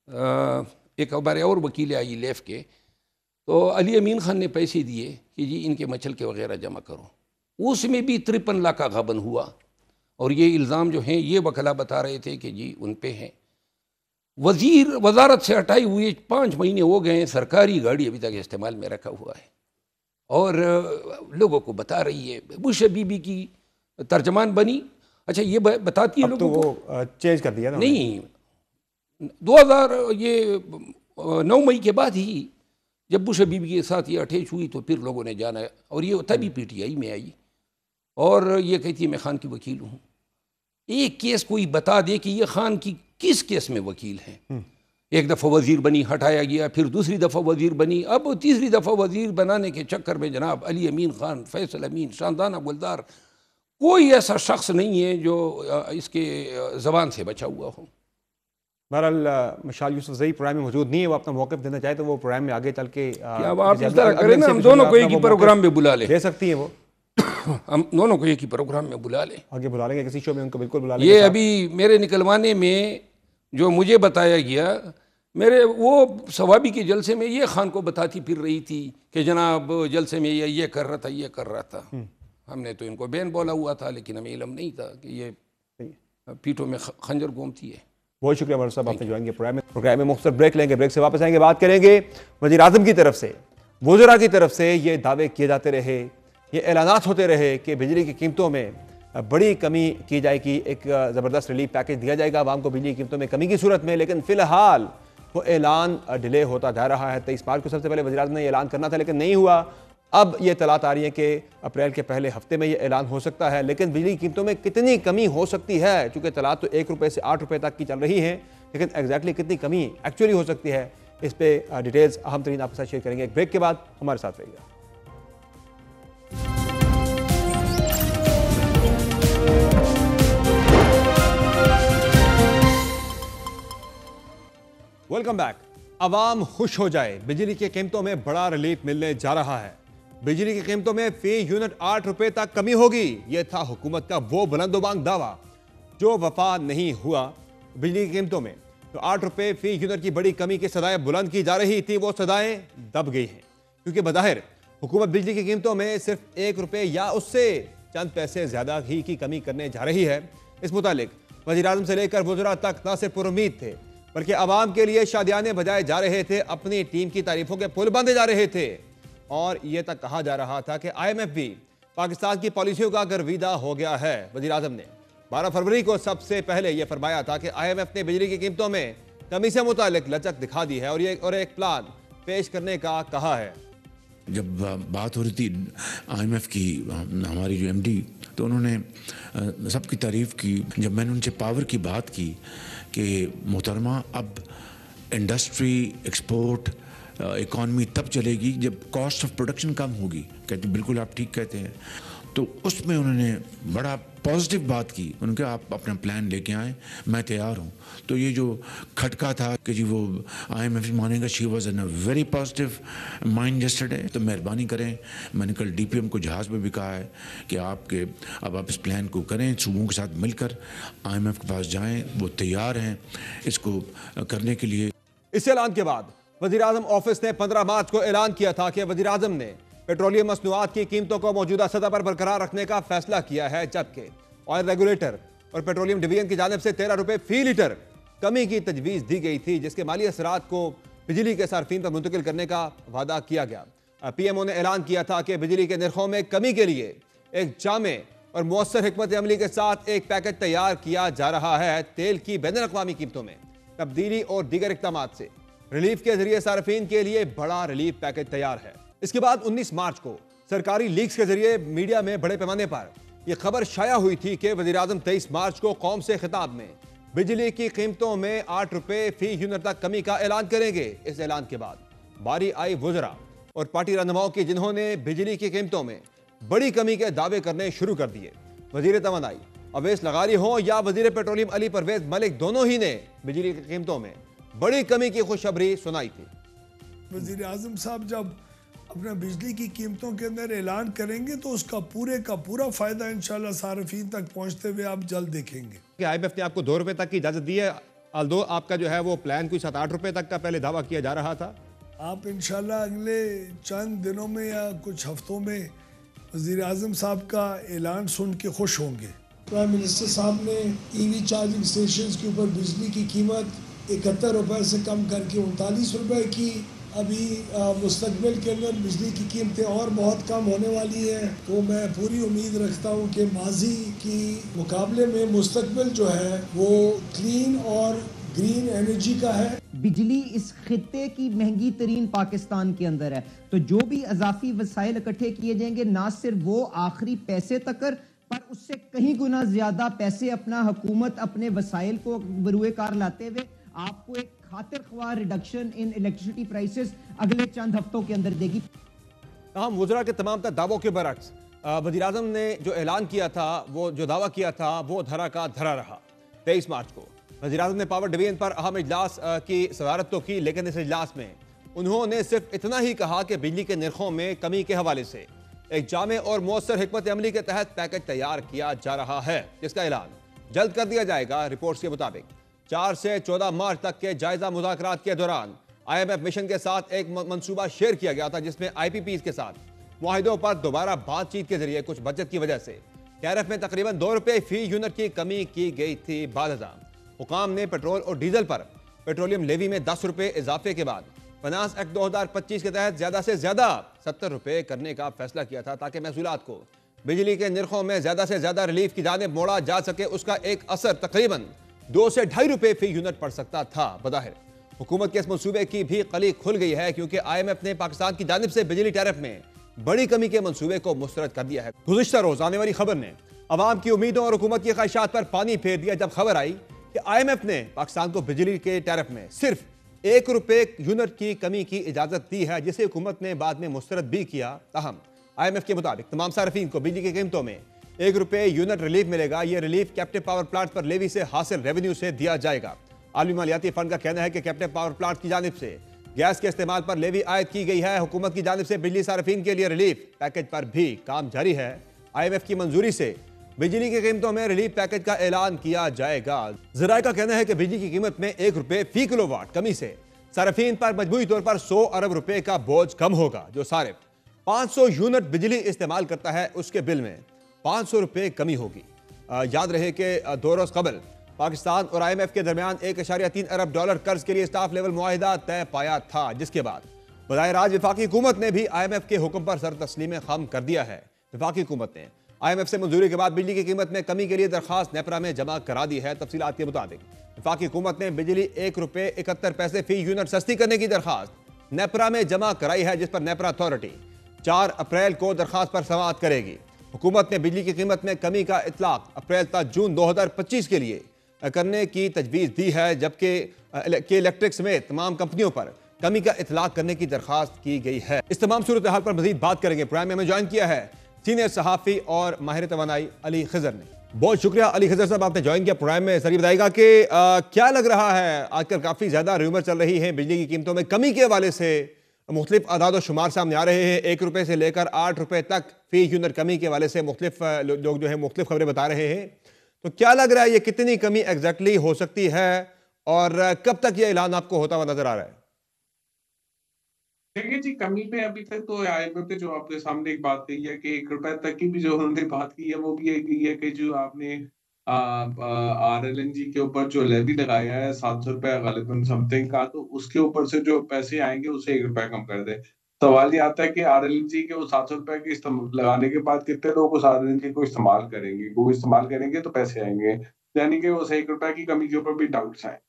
एक हमारे और वकील आई लेफ के, तो अली अमीन खान ने पैसे दिए कि जी इनके मचल के वगैरह जमा करो। उसमें भी 53 लाख का गबन हुआ, और ये इल्ज़ाम जो हैं ये वकला बता रहे थे कि जी उन पे हैं। वजारत से हटाई हुई 5 महीने हो गए हैं, सरकारी गाड़ी अभी तक इस्तेमाल में रखा हुआ है, और लोगों को बता रही है। बुश बीबी की तर्जमान बनी, अच्छा ये बताती है लोगों तो वो चेंज कर दिया ना नहीं 2009 मई के बाद ही जब बुश बीबी के साथ ये अटैच हुई तो फिर लोगों ने जाना, और ये तभी PTI में आई और ये कहती है मैं खान की वकील हूँ। एक केस कोई बता दे कि ये खान की किस केस में वकील है। एक दफ़ा वज़ीर बनी, हटाया गया, फिर दूसरी दफ़ा वज़ीर बनी, अब तीसरी दफ़ा वज़ीर बनाने के चक्कर में जनाब अली अमीन खान, फैसल अमीन, शानदाना गुलदार, कोई ऐसा शख्स नहीं है जो इसके ज़बान से बचा हुआ हो। बहरहाल मिसाल यूसुफजई प्रोग्राम में मौजूद नहीं है, वो अपना मौक़िफ़ देना चाहे तो वो प्रोग्राम में आगे चल के आप इस तरह करें ना, हम दोनों को एक ही प्रोग्राम में बुला लें। दे सकती हैं वो, हम दोनों को एक ही प्रोग्राम में बुला लें, आगे बुला लेंगे किसी शो में, उनको बिल्कुल बुला लेंगे। ये अभी मेरे निकलवाने में जो मुझे बताया गया, मेरे वो सवाबी के जलसे में ये खान को बताती फिर रही थी कि जनाब जलसे में ये कर रहा था, ये कर रहा था। हमने तो इनको बैन बोला हुआ था, लेकिन हमें इल्म नहीं था कि ये पीठों में खंजर घूमती है। बहुत शुक्रिया मर साहब, आपने ज्वाइन किया प्रोग्राम में। मुख्तसर ब्रेक लेंगे, ब्रेक से वापस आएंगे, बात करेंगे वज़ीर आज़म की तरफ से, वज़रा की तरफ से ये दावे किए जाते रहे, ये ऐलानात होते रहे कि बिजली की कीमतों में बड़ी कमी की जाएगी, एक ज़बरदस्त रिलीफ पैकेज दिया जाएगा आवाम को बिजली की कीमतों में कमी की सूरत में, लेकिन फ़िलहाल वो ऐलान डिले होता जा रहा है। 23 मार्च को सबसे पहले वज़ीर आज़म ने ऐलान करना था, लेकिन नहीं हुआ। अब ये इत्तलात आ रही है कि अप्रैल के पहले हफ्ते में ये ऐलान हो सकता है, लेकिन बिजली की कीमतों में कितनी कमी हो सकती है, चूँकि इत्तलात तो 1 रुपये से 8 रुपये तक की चल रही हैं, लेकिन एग्जैक्टली कितनी कमी एक्चुअली हो सकती है, इस पर डिटेल्स अहम तरीन आपके साथ शेयर करेंगे। एक ब्रेक के बाद हमारे साथ रहिएगा। Welcome back. अवाम खुश हो जाए, बिजली की कीमतों में बड़ा रिलीफ मिलने जा रहा है। बिजली की कीमतों में फी यूनिट 8 रुपए तक कमी होगी, यह था हुकूमत का वो बुलंदोबांग दावा जो वफा नहीं हुआ। बिजली की कीमतों में तो 8 रुपए फी यूनिट की बड़ी कमी की सदाएं बुलंद की जा रही थी, वो सदाएं दब गई हैं, क्योंकि बज़ाहिर हुकूमत बिजली की कीमतों में सिर्फ 1 रुपये या उससे चंद पैसे ज्यादा ही की कमी करने जा रही है। इस मुतालिक वज़ीर आज़म से लेकर वज़रा तक न सिर्फ पुरुम्मीद थे, बल्कि आवाम के लिए शादियाने बजाए जा रहे थे, अपनी टीम की तारीफों के पुल बांधे जा रहे थे, और यह तक कहा जा रहा था कि IMF भी पाकिस्तान की पॉलिसियों का गर्विदा हो गया है। वज़ीर आज़म ने 12 फरवरी को सबसे पहले यह फरमाया था कि IMF ने बिजली की कीमतों में कमी से मुतालिक लचक दिखा दी है और एक प्लान पेश करने का कहा है। जब बात हो रही थी IMF की, हमारी जो MD, तो उन्होंने सबकी तारीफ़ की। जब मैंने उनसे पावर की बात की कि मोहतरमा अब इंडस्ट्री, एक्सपोर्ट, इकॉनमी तब चलेगी जब कॉस्ट ऑफ प्रोडक्शन कम होगी, कहते बिल्कुल आप ठीक कहते हैं। तो उसमें उन्होंने बड़ा पॉजिटिव बात की, उनके आप अपना प्लान लेके आएँ, मैं तैयार हूँ। तो ये जो खटका था कि जी वो IMF मानेगा, she was in a very positive mind yesterday, तो मेहरबानी करें। मैंने कल DPM को जहाज़ में भी कहा है कि अब आप इस प्लान को करें, सूबों के साथ मिलकर IMF के पास जाएँ, वो तैयार हैं इसको करने के लिए। इस ऐलान के बाद वज़ीर आज़म ऑफिस ने 15 मार्च को ऐलान किया था कि वज़ीर आज़म ने पेट्रोलियम मसनूआत की कीमतों को मौजूदा सतह पर बरकरार रखने का फैसला किया है, जबकि ऑयल रेगुलेटर और पेट्रोलियम डिवीजन की जानिब से 13 रुपये फी लीटर कमी की तजवीज़ दी गई थी, जिसके माली असरात को बिजली के सार्फिन पर मुंतकिल करने का वादा किया गया। PMO ने ऐलान किया था कि बिजली के निर्खों में कमी के लिए एक जामे और मौसर हिकमत अमली के साथ एक पैकेज तैयार किया जा रहा है। तेल की बैनुल-अक़वामी कीमतों में तब्दीली और दीगर इक़दामात से रिलीफ के जरिए सार्फिन के लिए बड़ा रिलीफ पैकेज तैयार है। इसके बाद 19 मार्च को सरकारी लीक्स के जरिए मीडिया में बड़े पैमाने पर यह खबर शाया हुई थी कि वज़ीर आज़म 23 मार्च को कौम से खिताब में बिजली की कीमतों में 8 रुपये फी यूनिट तक कमी का ऐलान करेंगे। इस ऐलान के बाद बारी आई वुज़रा और पार्टी रहनुमाओं की, जिन्होंने बिजली की कीमतों में बड़ी कमी के दावे करने शुरू कर दिए। वजीर तवानाई अवैस लगारी हो या वजीर पेट्रोलियम अली परवेज मलिक, दोनों ही ने बिजली की कीमतों में बड़ी कमी की खुशखबरी सुनाई थी। वजीर आजम साहब जब अपना बिजली की कीमतों के अंदर ऐलान करेंगे तो उसका पूरे का पूरा फायदा इंशाल्लाह सार्फिन तक पहुंचते हुए आप जल्द देखेंगे। IMF ने आपको 2 रुपए तक की इजाजत दी है, although आपका जो है वो प्लान कोई 7-8 रुपए तक का पहले दावा किया जा रहा था। आप इंशाल्लाह अगले चंद दिनों में या कुछ हफ्तों में वजीर आजम साहब का ऐलान सुन के खुश होंगे। प्राइम मिनिस्टर साहब ने EV चार्जिंग स्टेशन के ऊपर बिजली की कीमत 71 रुपये से कम करके 39 रुपये की। अभी मुस्तकबिल के अंदर बिजली की कीमतें और बहुत कम होने वाली हैं, तो मैं पूरी उम्मीद रखता हूँ कि माजी की मुकाबले में मुस्तकबिल जो है वो क्लीन और ग्रीन एनर्जी का है। बिजली इस खित्ते की महंगी तरीन पाकिस्तान के अंदर है, तो जो भी अजाफी वसाइल इकट्ठे किए जाएंगे, ना सिर्फ वो आखिरी पैसे तक पर उससे कहीं गुना ज्यादा पैसे अपना हुकूमत अपने वसाइल को बरूए कार लाते हुए आपको एक खातिर ख्वाह रिडक्शन इन इलेक्ट्रिसिटी प्राइसेस अगले चंद हफ्तों के अंदर देगी। तमाम वज़रा के तमाम दावों के बरक्स वज़ीर आज़म ने जो ऐलान किया था, वो जो दावा किया था, वो धरा का धरा रहा। 23 मार्च को वज़ीर आज़म ने पावर डिवीजन पर अहम इजलास की सदारत तो की, लेकिन इस इजलास में उन्होंने सिर्फ इतना ही कहा कि बिजली के निर्खों में कमी के हवाले से एक जामे और मौसर हिकमत अमली के तहत पैकेज तैयार किया जा रहा है, जिसका ऐलान जल्द कर दिया जाएगा। रिपोर्ट्स के मुताबिक 4 से 14 मार्च तक के जायजा मुज़ाकरात के दौरान IMF मिशन के साथ एक मंसूबा शेयर किया गया था, जिसमें IPPs के साथ मुआहिदों पर दोबारा बातचीत के जरिए कुछ बचत की वजह से टैरिफ में तकरीबन 2 रुपये फी यूनिट की कमी की गई थी। बादशाह हुकाम ने पेट्रोल और डीजल पर पेट्रोलियम लेवी में 10 रुपये इजाफे के बाद फाइनेंस एक्ट 2025 के तहत ज्यादा से ज्यादा 70 रुपये करने का फैसला किया था, ताकि महसूलात को बिजली के निर्खों में ज्यादा से ज्यादा रिलीफ की जानिब मोड़ा जा सके। उसका एक असर तकरीबन 2 से 2.5 रुपये फी यूनिट पड़ सकता था। बज़ाहिर हुकूमत के इस मंसूबे की भी कली खुल गई है, क्योंकि IMF ने पाकिस्तान की जानिब से बिजली टैरिफ में बड़ी कमी के मंसूबे को मुस्तरद कर दिया है। गुज़िश्ता रोज आने वाली खबर ने अवाम की उम्मीदों और हुकूमत की ख्वाहिशात पर पानी फेर दिया, जब खबर आई कि IMF ने पाकिस्तान को बिजली के टैरिफ में सिर्फ 1 रुपये यूनिट की कमी की इजाजत दी है, जिसे हुकूमत ने बाद में मुस्तरद भी किया। ताहम IMF के मुताबिक तमाम सार्फिन को बिजली की कीमतों में 1 रुपये यूनिट रिलीफ मिलेगा। यह रिलीफ कैप्टिव पावर प्लांट पर लेवी से हासिल रेवेन्यू से दिया जाएगा। आलमी मालियाती फंड का कहना है कि कैप्टिव पावर प्लांट की जानिब से गैस के इस्तेमाल पर लेवी आयद की गई है। हुकूमत की जानिब से बिजली सार्फिन के लिए रिलीफ पैकेज पर भी काम जारी है। IMF की मंजूरी से बिजली की कीमतों में रिलीफ पैकेज का ऐलान किया जाएगा। ज़राए का कहना है कि बिजली की कीमत में 1 रुपये फी किलोवाट कमी से सार्फिन पर मजबूरी तौर पर 100 अरब रुपए का बोझ कम होगा। जो सारिफ 500 यूनिट बिजली इस्तेमाल करता है, उसके बिल में 500 रुपये कमी होगी। याद रहे कि 2 रोज कबल पाकिस्तान और IMF के दरमियान $1.3 अरब कर्ज के लिए स्टाफ लेवल मुआहिदा तय पाया था, जिसके बाद बज़ाहिर आज वफाकी हुकूमत ने भी IMF के हुक्म पर सर तस्लीम खम कर दिया है। वफाकी हुकूमत ने IMF से मंजूरी के बाद बिजली की कीमत में कमी के लिए दरखास्त नेपरा में जमा करा दी है। तफसीलात के मुताबिक वफाकी हुकूमत ने बिजली 1 रुपये 71 पैसे फी यूनिट सस्ती करने की दरखास्त नेपरा में जमा कराई है, जिस पर नेपरा अथॉरिटी 4 अप्रैल को दरखास्त पर समाअत करेगी। हुकूमत ने बिजली की कीमत में कमी का इतलाक अप्रैल तक जून 2025 के लिए करने की तजवीज़ दी है, जबकि इलेक्ट्रिक समेत तमाम कंपनियों पर कमी का इतलाक करने की दरखास्त की गई है। इस तमाम सूरत हाल पर मजीद बात करेंगे। प्राइम में ज्वाइन किया है सीनियर सहाफ़ी और माहिर तवानाई अली खिजर ने। बहुत शुक्रिया अली खिजर साहब, आपने ज्वाइन किया प्रोग्राम में। सर ये बताइएगा कि क्या लग रहा है, आजकल काफ़ी ज़्यादा र्यूमर चल रही है बिजली की कीमतों में कमी के हवाले से, मुख्तलिफ आदाद और शुमार सामने आ रहे हैं। 1 रुपये से लेकर 8 रुपये तक फी यूनिट कमी के हवाले से मुख्तलिफ लोग जो है मुख्तलिफ खबरें बता रहे हैं। तो क्या लग रहा है ये कितनी कमी एग्जैक्टली हो सकती है और कब तक ये ऐलान आपको होता हुआ नजर आ रहा है? देखिए जी, कमी पे अभी तक तो IMF ने जो आपके सामने एक बात कही है कि 1 रुपए तक की भी जो उन्होंने बात की है, वो भी ये कही है कि जो आपने RLNG के ऊपर जो लेवी लगाया है 700 रुपए गालिबन समथिंग का, तो उसके ऊपर से जो पैसे आएंगे उसे 1 रुपया कम कर दे। सवाल ये आता है कि RLNG के वो 700 रुपए के लगाने के बाद कितने लोग उस RLNG को इस्तेमाल करेंगे? वो इस्तेमाल करेंगे तो पैसे आएंगे, यानी कि उस 1 रुपए की कमी के ऊपर भी डाउट्स हैं।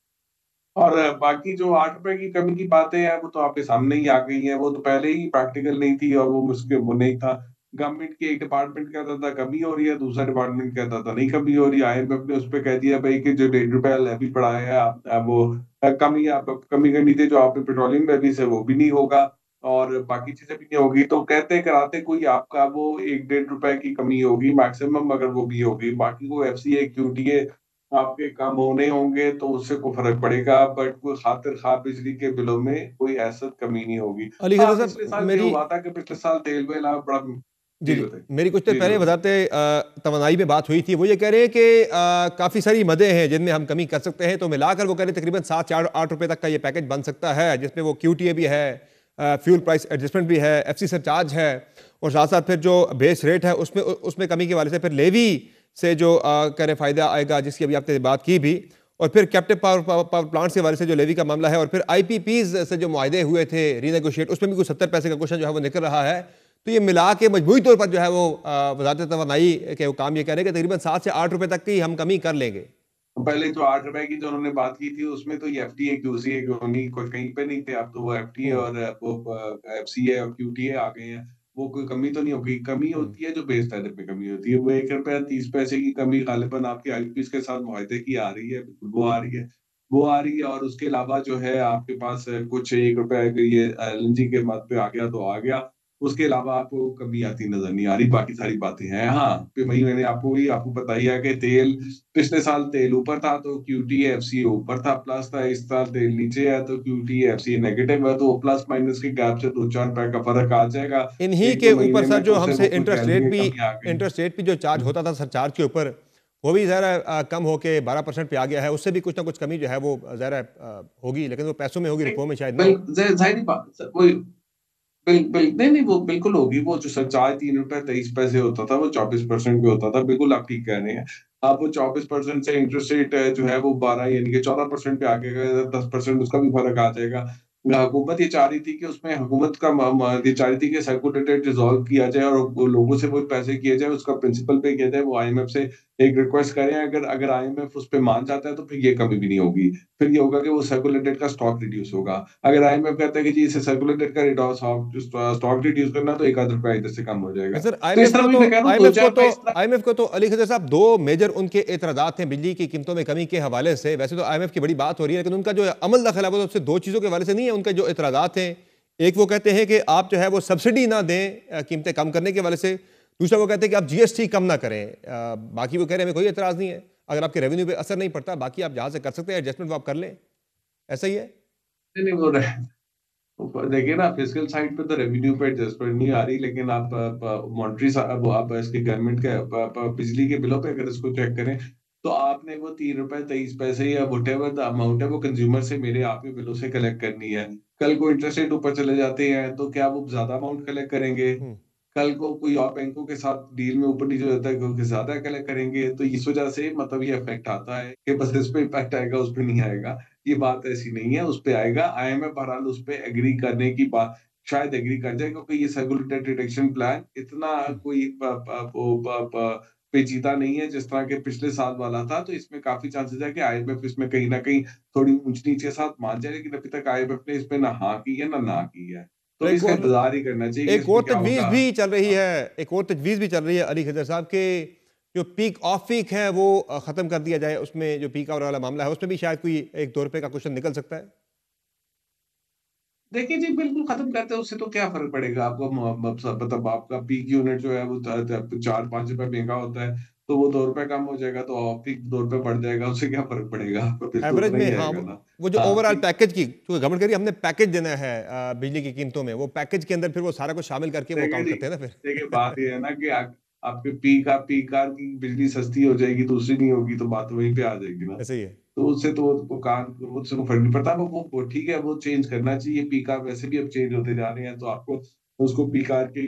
और बाकी जो 8 रुपए की कमी की बातें हैं, वो तो आपके सामने ही आ गई हैं। वो तो पहले ही प्रैक्टिकल नहीं थी और वो मुश्किल वो नहीं था। गवर्नमेंट के एक डिपार्टमेंट कहता था कमी हो रही है, दूसरा डिपार्टमेंट कहता था नहीं कमी हो रही है। IMF ने उस पे कह दिया भाई कि जो ₹1.5 लेवी पड़ा है आप वो कमी आप कमी करनी थी, जो आपने पेट्रोलियम लेवी से वो भी नहीं होगा और बाकी चीजें भी नहीं होगी। तो कहते कराते कोई आपका वो 1-1.5 रुपए की कमी होगी मैक्सिमम, अगर वो भी होगी, बाकी वो FCA QTA आपके कम होने होंगे तो उससे कोई फर्क पड़ेगा, बट कोई खातिर खा बिजली के बिलों में कोई ऐसा कमी नहीं होगी। अली हाँ, खजर पिछले साहब साल ये मेरी हुआ था कि पिछले साल तेल में ना बड़ा जी जी जी बताइए। मेरी कुछ देर जी, जी पहले बताइए। वजारत तवानाई में बात हुई थी। वो ये कह रहे हैं कि काफ़ी सारी मदें हैं जिनमें हम कमी कर सकते हैं, तो मिलाकर वो कह रहे हैं तकरीबन 7-8 रुपए तक का ये पैकेज बन सकता है, जिसमें वो QTA भी है, फ्यूल प्राइस एडजस्टमेंट भी है, FC सरचार्ज है, और साथ साथ फिर जो बेस रेट है उसमें उसमें कमी के वाले से फिर लेवी से जो कह रहे फ़ायदा आएगा, जिसकी अभी आपने बात की भी, और फिर कैप्टिव पावर प्लांट्स के वाले से जो लेवी का मामला है, और फिर IPPs से जो मुआहदे हुए थे रीनेगोशिएट, उसमें भी कुछ 70 पैसे का क्वेश्चन जो है वो निकल रहा है। तो ये मिला के मजबूरी तौर पर जो है वो वजारत तवानाई के वो काम ये कह रहे हैं कि तकरीबन 7 से 8 रुपए तक की हम कमी कर लेंगे। पहले जो 8 रुपए की जो उन्होंने बात की थी उसमें तो ये FTA QCA कोई कहीं पे नहीं थे, अब तो वो FTA हम्म और वो FCA और QTA आ गए हैं। वो कोई कमी तो नहीं होगी, कमी हम्म होती है जो बेस टैरिफ में कमी होती है, वो ₹1.30 की कमी गालिबन आपके IPPs के साथ मुआहदे की आ रही है, वो आ रही है। वो आ रही है और उसके अलावा जो है आपके पास कुछ ₹1 ये LNG के मद पे आ गया तो आ गया। उसके अलावा आपको कमी आती नज़र नहीं आ रही, बाकी सारी बातें हैं। हाँ, फिर वही मैंने आपको बताया कि तेल पिछले साल तेल ऊपर था तो QTA FCA ऊपर था, प्लस था। इस साल तेल नीचे है तो QTA FCA नेगेटिव है, तो प्लस माइनस के गैप से 2-4 रुपए का फर्क आ जाएगा इन्हीं के 1-2 ऊपर महीने सर में, जो तो उससे हमसे वो कुछ कह लेंगे कमी आ गई। इंटरेस्ट रेट भी जो चार्ज होता था सरचार्ज के ऊपर, वो भी ज़रा कम होके 12% पे आ गया है। उससे भी कुछ ना कुछ कमी जो है वो ज़रा होगी, लेकिन वो पैसों में होगी, रुपयों में शायद ना हो। ज़ाहिर-सी बात वही नहीं, नहीं, वो बिल्कुल होगी। वो जो सरचार्ज ₹3.23 होता था, वो 24% पे होता था। बिल्कुल आप ठीक कह रहे हैं। अब वो 24% से इंटरेस्ट रेट जो है वो 12 यानी कि 14% पे आ गया, 10% उसका भी फ़र्क आ जाएगा। हुकूमत ये चाह रही थी कि उसमें हुकूमत का म म ये चाह रही थी कि सर्कुलर डेट रिज़ॉल्व किया जाए और वो लोगों से वो पैसे किए जाए, उसका प्रिंसिपल पे किया जाए। वो IMF से एक रिक्वेस्ट करें, अगर अगर IMF उस पे मान जाता है तो फिर ये कमी भी नहीं होगी। फिर ये होगा कि वो सर्कुलर डेट का स्टॉक रिड्यूस होगा। अगर IMF कहता है कि जी इसे सर्कुलर डेट का स्टॉक रिड्यूस करना, तो 1 आध रुपया इधर से कम हो जाएगा। सर तो इस तरह भी मैं कह रहा हूँ 2-4 रुपए इस तरह IMF को तो अली खजर साहब दो मेजर उनके एतराज़ात हैं बिजली की कीमतों में कमी के हवाले से। वैसे तो IMF की बड़ी बात हो रही है, लेकिन उनका जो अमल दखल है वो सबसे दो चीज़ों के हवाले से नहीं है। उनके जो एतराज़ात हैं, एक वो कहते हैं कि आप जो है वो सब्सिडी ना दें कीमतें कम करने के हवाले से, दूसरा वो कहते हैं कि आप GST कम ना करें। बाकी वो कह रहे हैं हमें कोई एतराज़ नहीं है, अगर आपके रेवेन्यू पे असर नहीं पड़ता, बाकी आप जहाँ से कर सकते हैं एडजस्टमेंट वो आप कर लें। ऐसा ही है? नहीं बोल रहे हैं। देखिए ना, फिजिकल साइड पे तो रेवेन्यू पे एडजस्टमेंट नहीं आ रही, लेकिन आप मॉनेटरी वो आप इसके गवर्नमेंट के बिजली के बिलों पे अगर इसको चेक करें तो आपने वो ₹3.23 या व्हाटएवर द अमाउंट है वो कंज्यूमर से मेरे आपके बिलों से कलेक्ट करनी है। कल को इंटरेस्ट रेट ऊपर चले जाते हैं तो क्या वो ज्यादा अमाउंट कलेक्ट करेंगे? हम्म कल को कोई और बैंकों के साथ डील में ऊपर नीचे हो जाता है क्योंकि ज्यादा कलेक्ट करेंगे, तो इस वजह से मतलब ये इफेक्ट आता है कि बस इस पे इफेक्ट आएगा उस पे नहीं आएगा। ये बात ऐसी नहीं है, उस पे आएगा। IMF बहरहाल उस पे एग्री करने की बात शायद एग्री कर जाए, क्योंकि ये सर्कुलर रिडक्शन प्लान इतना हम्म। कोई पेचीदा नहीं है जिस तरह के पिछले साल वाला था। तो इसमें काफी चांसेस है कि IMF इसमें कहीं ना कहीं थोड़ी ऊंच नीच के साथ मान जाए, लेकिन अभी तक IMF ने इसमें ना हाँ की है ना की है। तो तो अभी इसका इंतजार ही करना चाहिए कि एक इसमें और क्या तजवीज़ होगा। भी चल रही हाँ। है, एक और तजवीज़ भी चल रही है अली खजर साहब के जो पीक ऑफ पीक है वो ख़त्म कर दिया जाए। उसमें जो पीक आवर वाला मामला है उसमें भी शायद कोई 1-2 रुपए का क्वेश्चन निकल सकता है। देखिए जी, बिल्कुल खत्म करते हैं, उससे तो क्या फ़र्क पड़ेगा आपको। मतलब आपका पीक यूनिट जो है वो 4-5 रुपए महँगा होता है, तो वो ₹2 कम हो जाएगा तो ऑफ पीक ₹2 बढ़ जाएगा, उससे क्या फ़र्क पड़ेगा आपको? बिल तो एवरेज उतना ही में हाँ, आएगा ना। वो जो हाँ, ओवरऑल पीक पैकेज की जो गवर्नमेंट कह रही है हमने पैकेज देना है बिजली की कीमतों में, वो पैकेज के अंदर फिर वो सारा कुछ शामिल करके वो देखिए काउंट जी, करते हैं ना फिर। देखिए बात ये है ना कि आपके पीक आवर की बिजली सस्ती हो जाएगी, दूसरी नहीं होगी, तो बात वहीं पे आ जाएगी ना। ऐसे ही है। तो उससे तो वो काम उससे कोई फ़र्क नहीं पड़ता। वो ठीक है, वो चेंज करना चाहिए। पीक आवर वैसे भी अब चेंज होते जा रहे हैं, तो आपको उसको पीक आवर की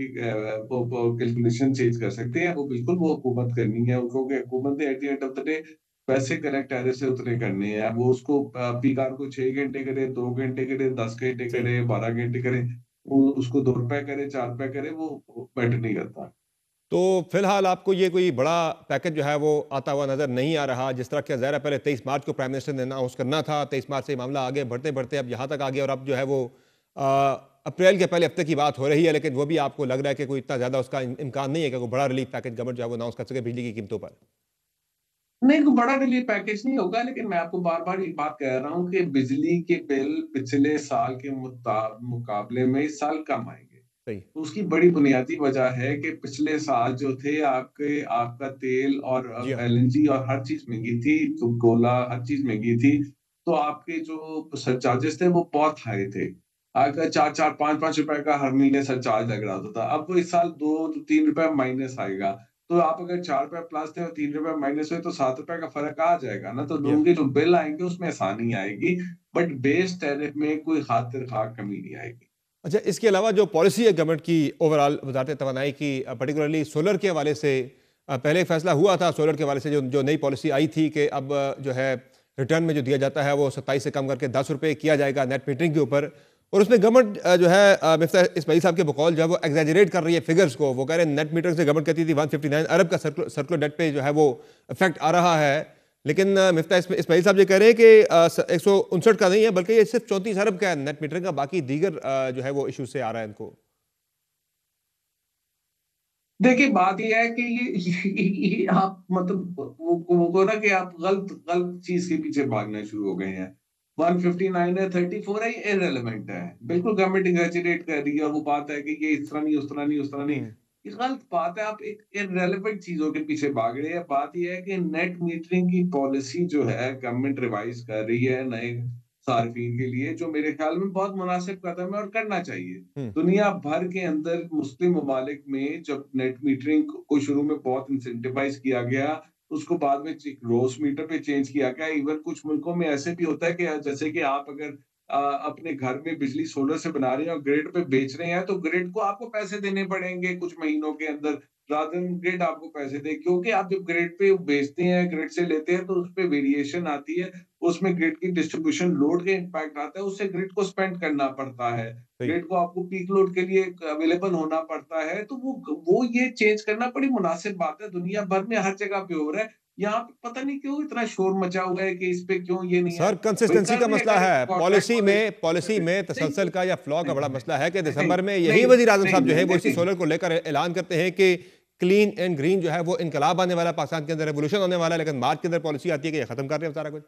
वो कैलकुलेशन चेंज कर सकते हैं। वो बिल्कुल वो हुकूमत करनी है, क्योंकि हुकूमत ने at the end of the day पैसे कलेक्ट टैरिफ से उतने करने हैं। अब वो उसको पीक आवर को 6 घंटे करे, 2 घंटे करे, 10 घंटे सही। करे, 12 घंटे करे, वो उसको ₹2 करे, ₹4 करे, वो मैटर नहीं करता। तो फिलहाल आपको ये कोई बड़ा पैकेज जो है वो आता हुआ नज़र नहीं आ रहा, जिस तरह का ज़ाहिर है पहले 23 मार्च को प्राइम मिनिस्टर ने अनाउंस करना था, 23 मार्च से मामला आगे बढ़ते बढ़ते अब यहाँ तक आ गया और अब जो है वो अप्रैल के पहले हफ्ते की बात हो रही है, लेकिन वो भी आपको लग रहा है कि कोई इतना ज़्यादा उसका इम्कान नहीं है कि कोई बड़ा रिलीफ पैकेज गवर्नमेंट जो है वो अनाउंस कर सके बिजली की कीमतों पर। नहीं, कोई बड़ा रिलीफ पैकेज नहीं होगा, लेकिन मैं आपको बार-बार ये बात कह रहा हूँ कि बिजली के बिल पिछले साल के मुकाबले में इस साल कम आएँगे। सही। तो उसकी बड़ी बुनियादी वजह है कि पिछले साल जो थे आपका तेल और जी हाँ। एलएनजी और हर चीज़ महँगी थी, तो कोला हर चीज़ महँगी थी, तो आपके जो सरचार्जेस थे वो बहुत हाई थे। अगर 4-4 5-5 रुपए का हर महीने सरचार्ज लग रहा होता था। अब वो इस साल 2-3 रुपए माइनस आएगा। तो आप अगर 4 रुपए प्लस थे और 3 रुपए माइनस हुए तो 7 रुपए का फ़र्क आ जाएगा ना, तो जी लोगों हाँ। के जो बिल आएँगे उसमें आसानी आएगी, बट बेस टैरिफ में कोई खातिर ख़ां कमी नहीं आएगी। अच्छा, इसके अलावा जो पॉलिसी है गवर्नमेंट की ओवरऑल वज़ारत तवानाई की, पर्टिकुलरली सोलर के हवाले से पहले एक फैसला हुआ था सोलर के हवाले से, जो नई पॉलिसी आई थी कि अब जो है रिटर्न में जो दिया जाता है वो 27 से कम करके 10 रुपये किया जाएगा नेट मीटरिंग के ऊपर। और उसमें गवर्नमेंट जो है मिफ्ता इस्माइल साहब के बकौल जो है वो एग्जैजरेट कर रही है फिगर्स को। वो कह रहे हैं नेट मीटरिंग से गवर्नमेंट कहती थी 159 अरब का सर्कुलर डेट पे जो है वो इफेक्ट आ रहा है, लेकिन मिफ्ता इस्माइल साहब ये कह रहे हैं कि 159 का नहीं है बल्कि ये सिर्फ 34 अरब का है नेट मीटरिंग का, बाकी दीगर जो है वो इशू से आ रहा है इनको। देखिए, बात ये है कि ये आप मतलब वो ना कि आप गलत गलत चीज़ के पीछे भागना शुरू हो गए हैं। 159 है, 34 है, ये इर्रेलेवेंट है। बिल्कुल गवर्नमेंट एग्जैजरेट कर रही है और वो बात है कि ये इस तरह नहीं, उस तरह नहीं, उस तरह नहीं। हम्म। ये गलत बात है, आप एक इर्रेलेवेंट चीज़ों के पीछे भाग रहे हैं। बात ये है कि नेट मीटरिंग की पॉलिसी जो है गवर्नमेंट रिवाइज़ कर रही है नए सार्फिन के लिए, जो मेरे ख्याल में बहुत मुनासिब कदम है और करना चाहिए। हम्म। दुनिया भर के अंदर मुस्लिम ममालिक में जब नेट मीटरिंग को शुरू में बहुत इंसेंटिवाइज किया गया, उसको बाद में ग्रॉस मीटर पे चेंज किया गया। इवन कुछ मुल्कों में ऐसे भी होता है कि जैसे कि आप अगर अपने घर में बिजली सोलर से बना रहे हैं और ग्रिड पे बेच रहे हैं, तो ग्रिड को आपको पैसे देने पड़ेंगे कुछ महीनों के अंदर, रादर देन ग्रिड आपको पैसे दे। क्योंकि आप जब ग्रिड पे बेचते हैं, ग्रिड से लेते हैं, तो उसपे वेरिएशन आती है, उसमें ग्रिड की डिस्ट्रीब्यूशन लोड का इम्पैक्ट आता है, उससे ग्रिड को स्पेंड करना पड़ता है। सही। ग्रिड को आपको पीक लोड के लिए अवेलेबल होना पड़ता है, तो वो ये चेंज करना बड़ी मुनासिब बात है। दुनिया भर में हर जगह पे हो रहा है। यहाँ पे पता नहीं क्यों इतना शोर मचा हुआ है कि इस पे क्यों ये नहीं है। सर, भाई कंसिस्टेंसी कर का रहे हैं, मसला अगर है, कॉन्ट्रैक्ट पॉलिसी में नहीं, तसलसल का या फ्लॉ का बड़ा नहीं, मसला है कि नहीं, दिसंबर में नहीं, यही वज़ीर आज़म साहब जो है वो इसी नहीं, सोलर को लेकर ऐलान करते हैं कि क्लीन एंड ग्रीन जो है वो इनकलाब आने वाला है, पाकिस्तान के अंदर रेवोल्यूशन होने वाला है, लेकिन मार्च के अंदर पॉलिसी आती है कि ये खत्म कर रहे हैं सारा कुछ,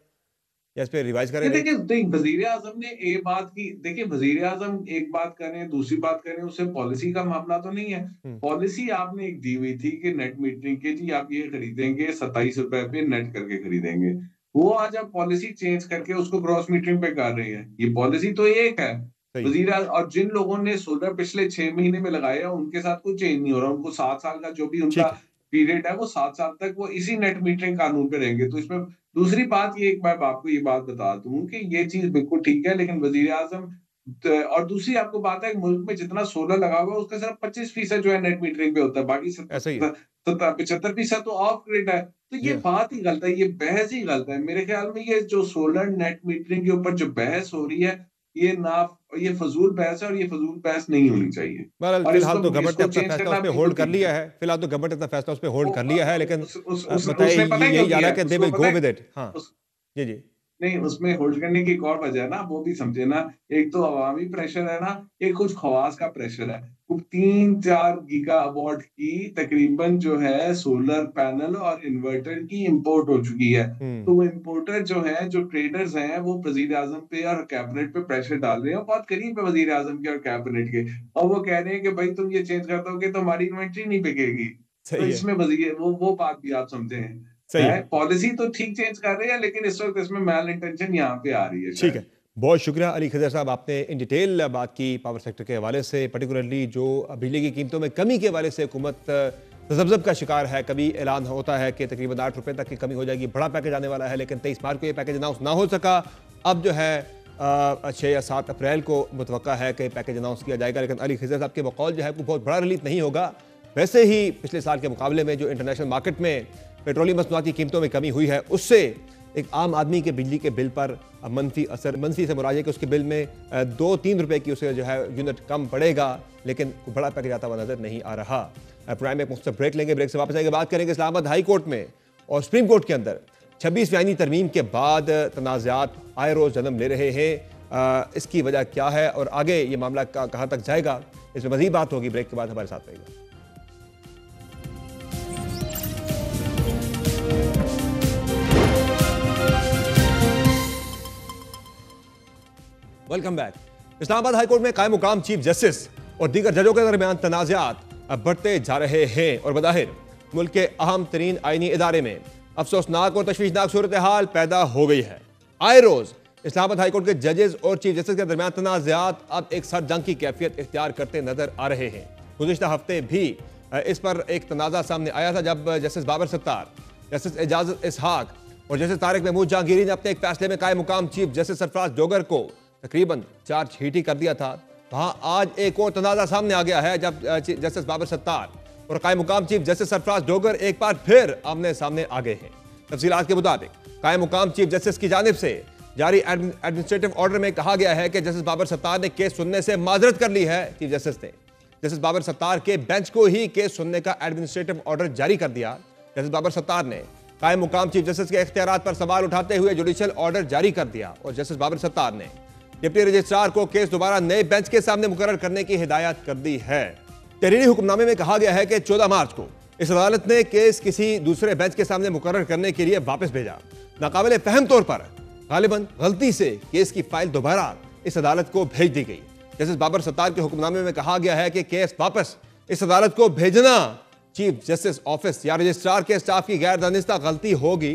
या इस पे रिवाइज करें। देखिए वजीर आजम ने एक बात की, देखिए वजीर आजम एक बात करें, दूसरी बात करें, उससे पॉलिसी का मामला तो नहीं है। पॉलिसी आपने एक दी हुई थी कि नेट मीटरिंग के जी आप ये खरीदेंगे 27 रुपए पे नेट करके खरीदेंगे। वो आज आप पॉलिसी चेंज करके उसको ग्रॉस मीटरिंग पे कर रहे हैं। ये पॉलिसी तो एक है। सही। वजीर और जिन लोगों ने सोलर पिछले 6 महीने में लगाया उनके साथ कुछ चेंज नहीं हो रहा। उनको 7 साल का जो भी उनका ठीक है। पीरियड है वो 7 साल तक वो इसी नेट मीटरिंग कानून पे रहेंगे। तो इसमें दूसरी बात ये, एक मैं आपको ये बात बता दूं कि ये चीज बिल्कुल ठीक है, लेकिन वजीर आजम और दूसरी आपको बात है कि मुल्क में जितना सोलर लगा हुआ है उसका सिर्फ 25% जो है नेट मीटरिंग पे होता है, बाकी ऐसा ही है। 75% तो ऑफ ग्रिड है। तो जी ये हाँ। बात ही गलत है, ये बहस ही गलत है। मेरे ख्याल में ये जो सोलर नेट मीटरिंग के ऊपर जो बहस हो रही है, ये फजूल बहस है और ये फजूल बहस नहीं होनी चाहिए। बहरहाल और फिलहाल तो इसको गवर्नमेंट ने इसको अपना चेंज फैसला करना उस पे बिल्कुल होल्ड कर ठीक लिया है। है, फिलहाल तो गवर्नमेंट अपना फैसला उस पे होल्ड वो कर लिया है, लेकिन बताइए उसने पता है यही क्यों जा किया रहा है कि दे उसको विल पता गो है विद इट। हाँ जी जी। नहीं, उसमें होल्ड करने की एक और वजह है ना, वो भी समझे ना। एक तो अवामी प्रेशर है ना, एक कुछ खवास का प्रेशर है। 3-4 गीगावाट की तकरीबन जो है सोलर पैनल और इन्वर्टर की इंपोर्ट हो चुकी है। तो वो इंपोर्टर जो है, जो ट्रेडर्स हैं, वो वजीर आजम पे और कैबिनेट पे प्रेशर डाल रहे हैं, बहुत करीब है वजीर आजम के और कैबिनेट के, और वो कह रहे हैं कि भाई तुम ये चेंज कर दोगे तो हमारी इन्वेंट्री नहीं बिकेगी। तो सही है। इसमें वजीर वो बात भी आप समझे हैं। सही है। पॉलिसी तो ठीक चेंज कर रहे हैं, लेकिन इस वक्त इसमें मैल इंटेंशन यहाँ पे आ रही है ठीक शायद। है, बहुत शुक्रिया अली खजर साहब, आपने इन डिटेल बात की पावर सेक्टर के हवाले से, पर्टिकुलरली जो बिजली की कीमतों में कमी के हवाले से हुकूमत तजब्जब का शिकार है। कभी ऐलान होता है कि तकरीबन 8 रुपये तक की कमी हो जाएगी, बड़ा पैकेज आने वाला है, लेकिन 23 मार्च को ये पैकेज अनाउंस ना हो सका। अब जो है 6 या 7 अप्रैल को मुतवक्का है कि पैकेज अनाउंस किया जाएगा, लेकिन अली खजर साहब के बकौल जो है कोई बहुत बड़ा रिलीफ नहीं होगा। वैसे ही पिछले साल के मुकाबले में जो इंटरनेशनल मार्केट में पेट्रोलियम मसनूआत की कीमतों में कमी हुई है, उससे एक आम आदमी के बिजली के बिल पर मनफी असर, मनफी से मुराद है कि उसके बिल में 2-3 रुपए की उसे जो है यूनिट कम पड़ेगा, लेकिन बड़ा पैकेज आता हुआ नजर नहीं आ रहा। प्राइम में मुख्तसर ब्रेक लेंगे, ब्रेक से वापस आएंगे, बात करेंगे इस्लामाबाद हाई कोर्ट में और सुप्रीम कोर्ट के अंदर 26वीं आईनी तरमीम के बाद तनाज़ात आए रोज़ जन्म ले रहे हैं। इसकी वजह क्या है और आगे ये मामला कहाँ तक जाएगा, इसमें मज़ीद बात होगी। ब्रेक के बाद हमारे साथ रहेगा। Welcome back. इस्लामाबाद हाईकोर्ट में कायम मुकाम चीफ जस्टिस और दीगर जजों के दरमियान तनाज़ात अब बढ़ते जा रहे हैं और बज़ाहिर मुल्क के अहम तरीन आईनी इदारे में अफसोसनाक और तशवीशनाक सूरत हाल पैदा हो गई है। आए रोज इस्लामाबाद हाईकोर्ट के जजेस और चीफ जस्टिस के दरमियान तनाज़ात अब एक सर जंग की कैफियत इख्तियार करते नजर आ रहे हैं। गुज़िश्ता हफ्ते भी इस पर एक तनाज़ा सामने आया था जब जस्टिस बाबर सत्तार, जस्टिस एजाज इसहाक और जस्टिस तारिक महमूद जहांगीरी ने अपने एक फैसले में कायम मुकाम चीफ जस्टिस सरफराज डोगर को तकरीबन चार्जशीट ही कर दिया था। वहां आज एक और तनाज़ा सामने आ गया है जब जस्टिस बाबर सत्तार और कायम मुकाम चीफ जस्टिस सरफराज डोगर एक बार फिर आमने सामने आ गए हैं। तफसीलात के मुताबिक कायम मुकाम चीफ जस्टिस की जानिब से जारी एडमिनिस्ट्रेटिव ऑर्डर में कहा गया है कि जस्टिस बाबर सत्तार ने केस सुनने से माजरत कर ली है। चीफ जस्टिस ने जस्टिस बाबर सत्तार के बेंच को ही केस सुनने का एडमिनिस्ट्रेटिव ऑर्डर जारी कर दिया। जस्टिस बाबर सत्तार ने कायम मुकाम चीफ जस्टिस के इख्तियारात पर सवाल उठाते हुए जुडिशियल ऑर्डर जारी कर दिया और जस्टिस बाबर सत्तार ने डिप्टी रजिस्ट्रार को केस दोबारा नए बेंच के सामने मुकर्रर करने की हिदायत कर दी है। तहरीरी हुक्मनामे में कहा गया है कि 14 मार्च को इस अदालत ने केस किसी दूसरे बेंच के सामने मुकर्रर करने के लिए वापस भेजा। नाकाबिले फहम तौर पर गालिबन गलती से केस की फाइल दोबारा इस अदालत को भेज दी गई। जस्टिस बाबर सत्तार के हुक्मनामे में कहा गया है कि केस वापस इस अदालत को भेजना चीफ जस्टिस ऑफिस या रजिस्ट्रार के स्टाफ की गैर दानिस्ता गलती होगी।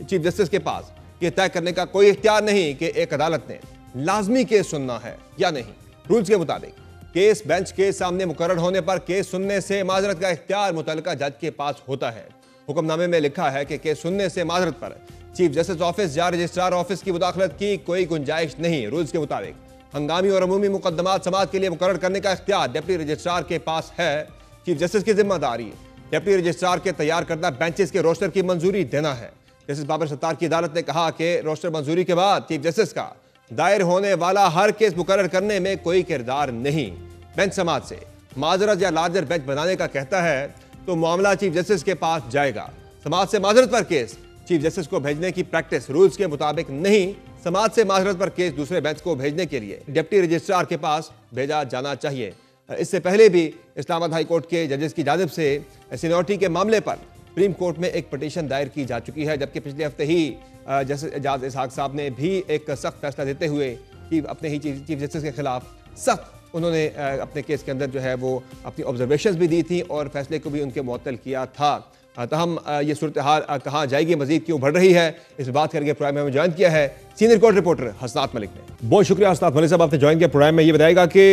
चीफ जस्टिस के पास यह तय करने का कोई इख्तियार नहीं कि एक अदालत ने लाजमी केस सुनना है या नहीं। रूल्स के मुताबिक केस बेंच के सामने मुकर्रर होने पर केस सुनने से माजरत का इख्तियार मुतल्लिका जज के पास होता है। हुक्मनामे में लिखा है कि केस सुनने से माजरत पर चीफ जस्टिस ऑफिस या रजिस्ट्रार ऑफिस की मुदाखलत की कोई गुंजाइश नहीं। रूल्स के मुताबिक हंगामी और अमूमी मुकदमात समाअत के लिए मुकर्रर करने का इख्तियार डिप्टी रजिस्ट्रार के पास है। चीफ जस्टिस की जिम्मेदारी डिप्टी रजिस्ट्रार के तैयार करदा बेंचेस के रोस्टर की मंजूरी देना है। जस्टिस बाबर सत्तार की अदालत ने कहा कि रोस्टर मंजूरी के बाद चीफ जस्टिस का दायर होने वाला हर केस मुकर्रर करने में कोई किरदार नहीं। बेंच समाअत से माजरत या लार्जर बेंच बनाने का कहता है तो मामला चीफ जस्टिस के पास जाएगा। समाअत से माजरत पर केस चीफ जस्टिस को भेजने की प्रैक्टिस रूल्स के मुताबिक नहीं। समाअत से माजरत पर केस दूसरे बेंच को भेजने के लिए डिप्टी रजिस्ट्रार के पास भेजा जाना चाहिए। इससे पहले भी इस्लामाबाद हाई कोर्ट के जजेस की जानिब से सीनियरिटी के मामले पर सुप्रीम कोर्ट में एक पटिशन दायर की जा चुकी है, जबकि पिछले हफ्ते ही जस्टिस एजाज इसहाक साहब ने भी एक सख्त फैसला देते हुए कि अपने ही चीफ जस्टिस के खिलाफ सख्त उन्होंने अपने केस के अंदर जो है वो अपनी ऑब्जर्वेशंस भी दी थी और फैसले को भी उनके मुअत्तल किया था। तहम ये सूरत हाल कहाँ जाएगी, मजीद क्यों बढ़ रही है, इस बात करके प्रोग्राम में हमें ज्वाइन किया है सीनियर कोर्ट रिपोर्टर हसनात मलिक ने। बहुत शुक्रिया हसनात मलिक साहब, आपने ज्वाइन किया प्रोग्राम में। ये बताएगा कि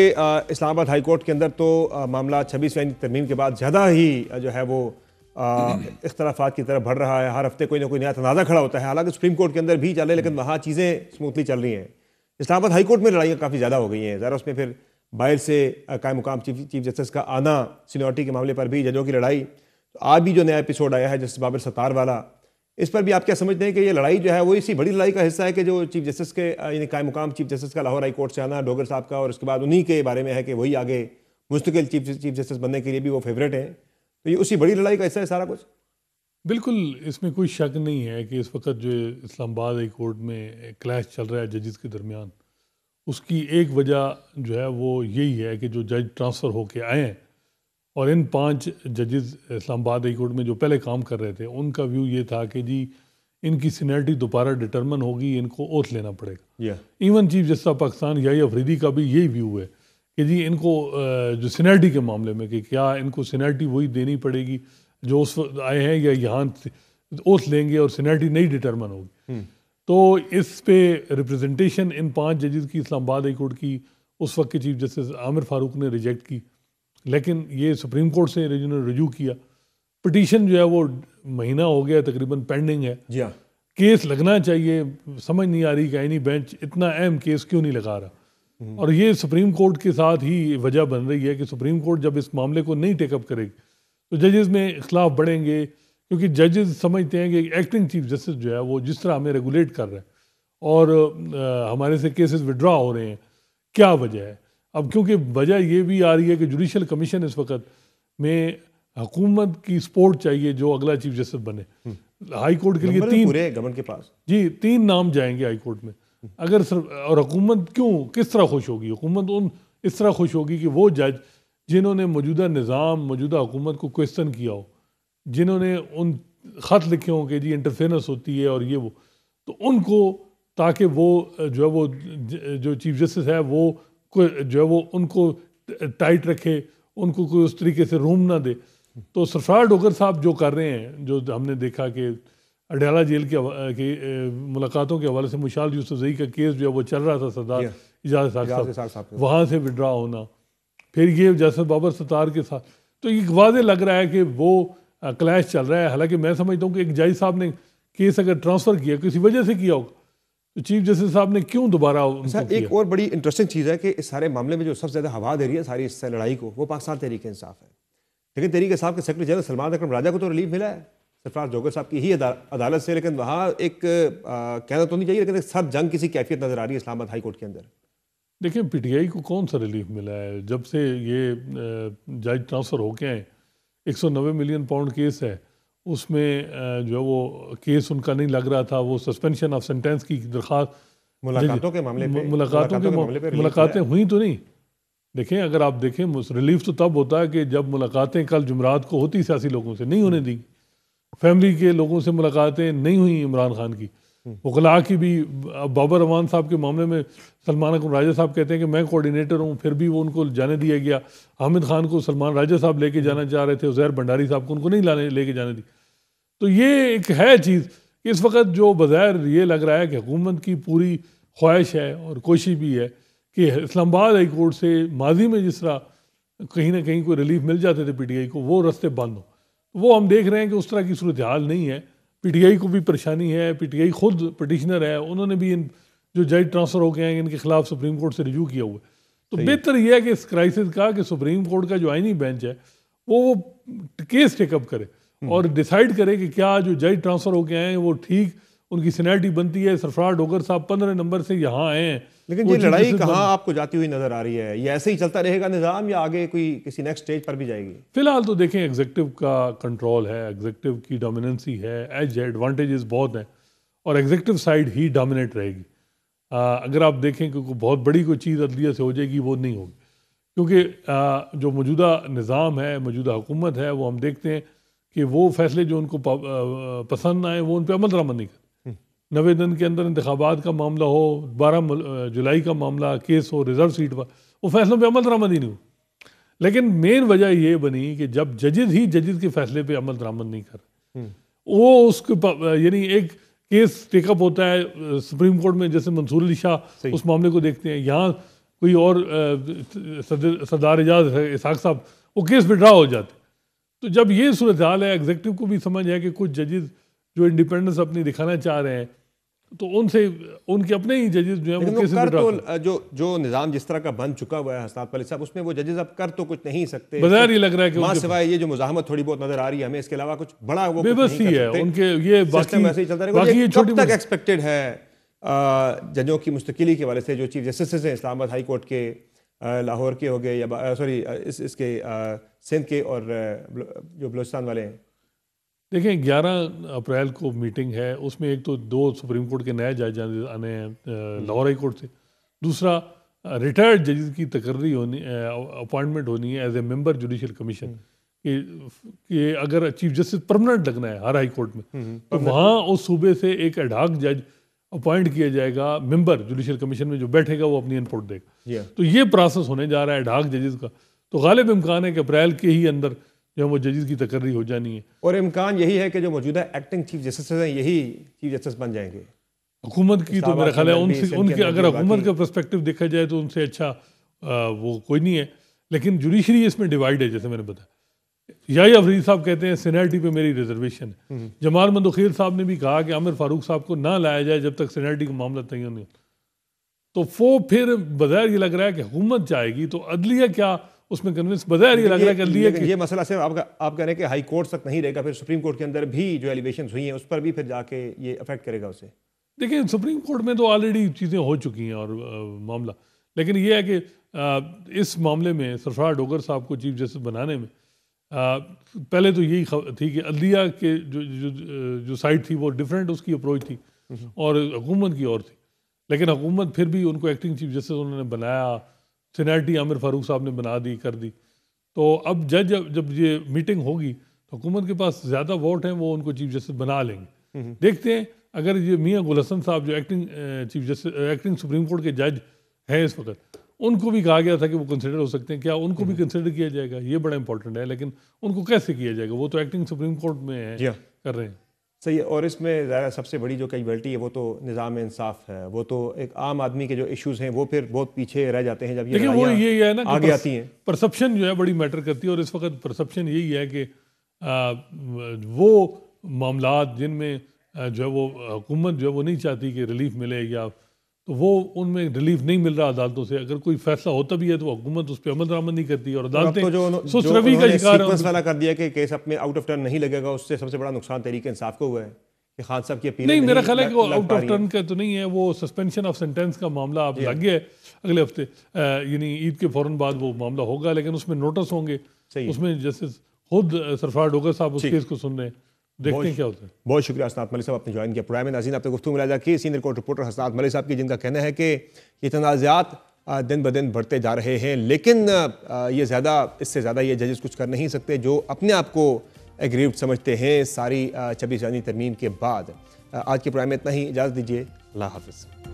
इस्लामाबाद हाई कोर्ट के अंदर तो मामला 26वीं तरमीम के बाद ज़्यादा ही जो है वो इख्तलाफात की तरफ बढ़ रहा है। हर हफ्ते कोई ना कोई नया तनाज़ा खड़ा होता है। हालांकि सुप्रीम कोर्ट के अंदर भी चले लेकिन वहाँ चीज़ें स्मूथली चल रही हैं। इस्लामाबाद हाई कोर्ट में लड़ाइयाँ काफ़ी ज़्यादा हो गई हैं। ज़रा उसमें फिर बाहर से कायम मुकाम चीफ जस्टिस का आना, सीनियरिटी के मामले पर भी जजों की लड़ाई। तो आज भी जो नया एपिसोड आया है जस्टिस बाबर सत्तार वाला, इस पर भी आप क्या समझते हैं कि ये लड़ाई जो है वो इसी बड़ी लड़ाई का हिस्सा है कि जो चीफ जस्टिस के यानी कायम मुकाम चीफ जस्टिस का लाहौर हाई कोर्ट से आना डोगर साहब का, और उसके बाद उन्हीं के बारे में है कि वही आगे मुस्तकिल चीफ जस्टिस बनने के लिए भी वो फेवरेट हैं, तो ये उसी बड़ी लड़ाई का हिस्सा है सारा कुछ? बिल्कुल, इसमें कोई शक नहीं है कि इस वक्त जो इस्लामाबाद हाई कोर्ट में क्लैश चल रहा है जजेस के दरमियान, उसकी एक वजह जो है वो यही है कि जो जज ट्रांसफ़र होके आए हैं और इन 5 जजेस इस्लामाबाद हाई कोर्ट में जो पहले काम कर रहे थे, उनका व्यू ये था कि जी इनकी सीनियरिटी दोबारा डिटरमिन होगी, इनको ओथ लेना पड़ेगा। Even chief justice of Pakistan Yahya Afridi का भी यही व्यू है कि जी इनको जो सीनियरिटी के मामले में कि क्या इनको सीनियरिटी वही देनी पड़ेगी जो उस आए हैं या यहाँ ओथ लेंगे और सीनियरिटी नहीं डिटरमिन होगी। तो इस पे रिप्रेजेंटेशन इन 5 जजेस की इस्लामाबाद हाई कोर्ट की उस वक्त के चीफ जस्टिस आमिर फारूक ने रिजेक्ट की, लेकिन ये सुप्रीम कोर्ट से जिन्होंने रजू किया। पिटीशन जो है वो महीना हो गया तकरीबन पेंडिंग है। जी हाँ, केस लगना चाहिए, समझ नहीं आ रही कि आईनी बेंच इतना अहम केस क्यों नहीं लगा रहा। और ये सुप्रीम कोर्ट के साथ ही वजह बन रही है कि सुप्रीम कोर्ट जब इस मामले को नहीं टेकअप करेगी तो जजेस में इख्लाफ बढ़ेंगे, क्योंकि जजेस समझते हैं कि एक्टिंग चीफ जस्टिस जो है वो जिस तरह हमें रेगुलेट कर रहा है और हमारे से केसेस विड्रॉ हो रहे हैं, क्या वजह है। अब क्योंकि वजह ये भी आ रही है कि जुडिशल कमीशन इस वक्त में हुकूमत की सपोर्ट चाहिए जो अगला चीफ जस्टिस बने। हाई कोर्ट के लिए 3 पूरे गवर्नमेंट के पास 3 नाम जाएंगे हाई कोर्ट में। अगर और हुकूमत क्यों किस तरह खुश होगी? हुकूमत इस तरह खुश होगी कि वो जज जिन्होंने मौजूदा निज़ाम मौजूदा हुकूमत को क्वेश्चन किया हो, जिन्होंने उन ख़त लिखे हों कि जी इंटरफेरेंस होती है और ये वो, तो उनको ताकि वो जो है वो जो चीफ जस्टिस है वो जो है वो उनको टाइट रखे, उनको कोई उस तरीके से रूम ना दे। तो सरफराज डोगर साहब जो कर रहे हैं, जो हमने देखा कि अडयाला जेल की मुलाकातों के हवाले से मुशाल यूसुफजई का केस जो है वो चल रहा था सरदार इजाज़ साहब, वहाँ से विड्रा होना, फिर ये जैसे बाबर सत्तार के साथ, तो ये वाज़े लग रहा है कि वो क्लैश चल रहा है। हालांकि मैं समझता हूँ कि एक जज साहब ने केस अगर ट्रांसफ़र किया किसी वजह से किया होगा, तो चीफ जस्टिस साहब ने क्यों दोबारा एक और बड़ी इंटरेस्टिंग चीज़ है कि इस सारे मामले में जो सबसे ज़्यादा हवा दे रही है सारी इस लड़ाई को, वो पाकिस्तान तहरीक इंसाफ है। लेकिन तहरीक इंसाफ के सेक्रेटरी जनरल सलमान अकरम राजा को तो रिलीफ मिला है सरफराज डोगर साहब की ही अदालत से, लेकिन वहाँ एक कहना तो नहीं चाहिए, लेकिन एक सब जंग किसी कैफियत नज़र आ रही है इस्लामाबाद हाई कोर्ट के अंदर। देखिए पीटीआई को कौन सा रिलीफ मिला है? जब से ये जज ट्रांसफ़र होके आए, 190 मिलियन पाउंड केस है, उसमें जो है वो केस उनका नहीं लग रहा था, वो सस्पेंशन ऑफ सेंटेंस की दरख्वास्त मुलाकातों के मामले पे मुलाकातें हुई तो नहीं। देखें अगर आप देखें रिलीफ तो तब होता है कि जब मुलाकातें कल जुमरात को होती सियासी लोगों से, नहीं होने दी, फैमिली के लोगों से मुलाकातें नहीं हुई इमरान खान की, वकला की भी। बाबर अमान साहब के मामले में सलमान अकरम राजा साहब कहते हैं कि मैं कोऑर्डिनेटर हूँ, फिर भी वो उनको जाने दिया गया। हामिद खान को सलमान राजा साहब लेके जाना चाह रहे थे, उज़ैर भंडारी साहब को उनको नहीं लेके जाने दी। तो ये एक है चीज़, इस वक्त जो बज़ाहिर ये लग रहा है कि हुकूमत की पूरी ख्वाहिश है और कोशिश भी है कि इस्लामाबाद हाई कोर्ट से माजी में जिस तरह कहीं ना कहीं कोई रिलीफ मिल जाते थे पीटीआई को, वो रास्ते बंद हो। वो हम देख रहे हैं कि उस तरह की सूरत हाल नहीं है। पीटीआई को भी परेशानी है, पीटीआई खुद पटिशनर है, उन्होंने भी इन जो जज ट्रांसफ़र हो गए हैं इनके खिलाफ सुप्रीम कोर्ट से रिव्यू किया हुआ है। तो बेहतर यह है कि इस क्राइसिस का कि सुप्रीम कोर्ट का जो आइनी बेंच है वो केस टेकअप करे और डिसाइड करे कि क्या जो जज ट्रांसफ़र होके आए हैं वो ठीक उनकी सीनियरिटी बनती है। सरफराज डोगर साहब 15 नंबर से यहाँ आए हैं, लेकिन ये लड़ाई कहाँ आपको जाती हुई नजर आ रही है? ये ऐसे ही चलता रहेगा निज़ाम या आगे कोई किसी नेक्स्ट स्टेज पर भी जाएगी? फिलहाल तो देखें एग्जीक्यूटिव का कंट्रोल है, एग्जीक्यूटिव की डोमिनेंसी है, एज एडवांटेजेस बहुत हैं और एग्जीक्यूटिव साइड ही डोमिनेट रहेगी। अगर आप देखें कि कोई बहुत बड़ी कोई चीज़ अदलिया से हो जाएगी, वो नहीं होगी, क्योंकि जो मौजूदा निज़ाम है, मौजूदा हुकूमत है, वो हम देखते हैं कि वो फैसले जो उनको पसंद आए वो उन पर अमल दरामद नहीं करते। 90 दिन के अंदर इंतखाबात का मामला हो, 12 जुलाई का मामला केस हो रिजर्व सीट पर, वो फैसलों पे अमल दरामद ही नहीं हो। लेकिन मेन वजह ये बनी कि जब जजेस के फैसले पे अमल दरामद नहीं कर, वो उसके यानी एक केस टेकअप होता है सुप्रीम कोर्ट में, जैसे मंसूर अली शाह उस मामले को देखते हैं, यहाँ कोई और सरदार एजाज इसाक साहब वो केस विड्रा हो जाते। तो जब ये सूरत हाल है, एग्जीक्यूटिव को भी समझ है कि कुछ जजेस जो इंडिपेंडेंस अपनी दिखाना चाह रहे हैं, तो उनसे उनके अपने ही जजेस जो हैं वो केसेस विड्रा तो जो निज़ाम जिस तरह का बन चुका हुआ है हसनात अली साहब, उसमें वो जजेस अब कर तो कुछ नहीं सकते। बाजार ये लग रहा है कि वहाँ सिवाय ये जो मुजाहमत थोड़ी बहुत नजर आ रही है हमें, इसके अलावा कुछ बड़ा वो बेबसी है उनके। ये बाकी ऐसे ही चलता रहेगा। ये कब तक एक्सपेक्टेड है जजों की मुस्तकिली के वाले से? जो चीफ जस्टिस हैं इस्लामाबाद हाई कोर्ट के, लाहौर के हो गए या सॉरी इसके सिंध के और जो बलूचिस्तान वाले हैं। देखें 11 अप्रैल को मीटिंग है, उसमें एक तो 2 सुप्रीम कोर्ट के नए जज आने हैं लाहौर हाई कोर्ट से, दूसरा रिटायर्ड जजेस की तकर्री होनी, अपॉइंटमेंट होनी है as a member judicial commission कि अगर चीफ जस्टिस परमानेंट लगना है हर हाई कोर्ट में, तो वहाँ उस सूबे से एक एडहॉक जज अपॉइंट किया जाएगा, मेंबर जुडिशल कमीशन में जो बैठेगा वो अपनी इनपुट देगा। तो ये प्रोसेस होने जा रहा है एडहॉक जजेस का। तो गालिब इम्कान है कि अप्रैल के ही अंदर जो वो जजेस की तकर्री हो जानी है, और इम्कान यही है कि जो मौजूदा एक्टिंग चीफ जस्टिस हैं यही चीफ जस्टिस बन जाएंगे हुकूमत की। तो मेरा ख्याल है उनके अगर हुकूमत का पर्सपेक्टिव देखा जाए तो उनसे अच्छा वो कोई नहीं है। लेकिन जुडिशरी इसमें डिवाइड है, जैसे मैंने बताया। याही अफरीद साहब कहते हैं सीनियरिटी पे मेरी रिजर्वेशन है। जमाल मंदोखेर साहब ने भी कहा कि आमिर फारूक साहब को ना लाया जाए जब तक सीनियरिटी का मामला तय नहीं। तो वो फिर बज़ाहिर ये लग रहा है कि हुकूमत चाहेगी तो अदलिया क्या उसमें कन्विंस, बज़ाहिर ये लग रहा है कि अदलिया ये मसला सिर्फ आप कह रहे हैं कि हाई कोर्ट तक नहीं रहेगा, फिर सुप्रीम कोर्ट के अंदर भी जो एलिवेशन हुई हैं उस पर भी फिर जाके ये अफेक्ट करेगा उसे। देखिए सुप्रीम कोर्ट में तो ऑलरेडी चीज़ें हो चुकी हैं और मामला, लेकिन ये है कि इस मामले में सरफराज डोगर साहब को चीफ जस्टिस बनाने में पहले तो यही थी कि अदलिया के जो साइड थी वो डिफरेंट उसकी अप्रोच थी और हुकूमत की और थी। लेकिन हुकूमत फिर भी उनको एक्टिंग चीफ जस्टिस उन्होंने बनाया, सीनियरिटी आमिर फारूक साहब ने बना दी, कर दी। तो अब जज जब ये मीटिंग होगी तो हुकूमत के पास ज़्यादा वोट हैं, वो उनको चीफ जस्टिस बना लेंगे। देखते हैं अगर ये मियाँ गुल हसन साहब जो acting chief justice acting supreme court के जज हैं इस वक्त, उनको भी कहा गया था कि वो कंसिडर हो सकते हैं, क्या उनको भी कंसिडर किया जाएगा? ये बड़ा इंपॉर्टेंट है, लेकिन उनको कैसे किया जाएगा? वो तो एक्टिंग सुप्रीम कोर्ट में है, कर रहे हैं। सही है। और इसमें ज़रा सबसे बड़ी जो कैजुअलिटी है वो तो निज़ाम इंसाफ है। वो तो एक आम आदमी के जो इश्यूज हैं वो फिर बहुत पीछे रह जाते हैं जब ये वो ये है ना आगे आती हैं। परसेप्शन जो है बड़ी मैटर करती है, और इस वक्त परसेप्शन यही है कि वो मामलात जिनमें जो है वो हुकूमत जो है वो नहीं चाहती कि रिलीफ मिले, या तो वो उनमें रिलीफ नहीं मिल रहा अदालतों से। अगर कोई फैसला होता भी है तो हुकूमत उस पर अमल दरामद नहीं करती, और अदालतें सुस्त रवि का शिकार है। वाला कर दिया कि केस अपने आउट ऑफ टर्न नहीं लगेगा, उससे सबसे बड़ा नुकसान तहरीक इंसाफ को हुआ है कि खान साहब की अपील नहीं, मेरा ख्याल है कि वो आउट ऑफ टर्न का तो नहीं है, वो सस्पेंशन ऑफ सेंटेंस का मामला अब लग गया है। अगले हफ्ते यानी ईद के फौरन बाद वो मामला होगा, लेकिन उसमें नोटिस होंगे, उसमें जस्टिस खुद सरफराज डोगर साहब उस केस को सुन रहे हैं। देखते हैं क्या होता है। बहुत शुक्रिया हसनात मलिक साहब, आपने ज्वाइन किया प्रोग्राम में। नाज़रीन, आपने गुफ्तगू मुलाजा की सीनियर कोर्ट रिपोर्टर हसनात मलिक साहब की, जिनका कहना है कि ये तनाज़ात दिन ब दिन बढ़ते जा रहे हैं, लेकिन ये ज़्यादा इससे ज़्यादा ये जजेस कुछ कर नहीं सकते जो अपने आप को एग्रीव्ड समझते हैं सारी 26 जानी तरमीम के बाद। आज के प्रोग्राम में इतना ही, इजाज़त दीजिए, अल्लाह हाफ़िज़।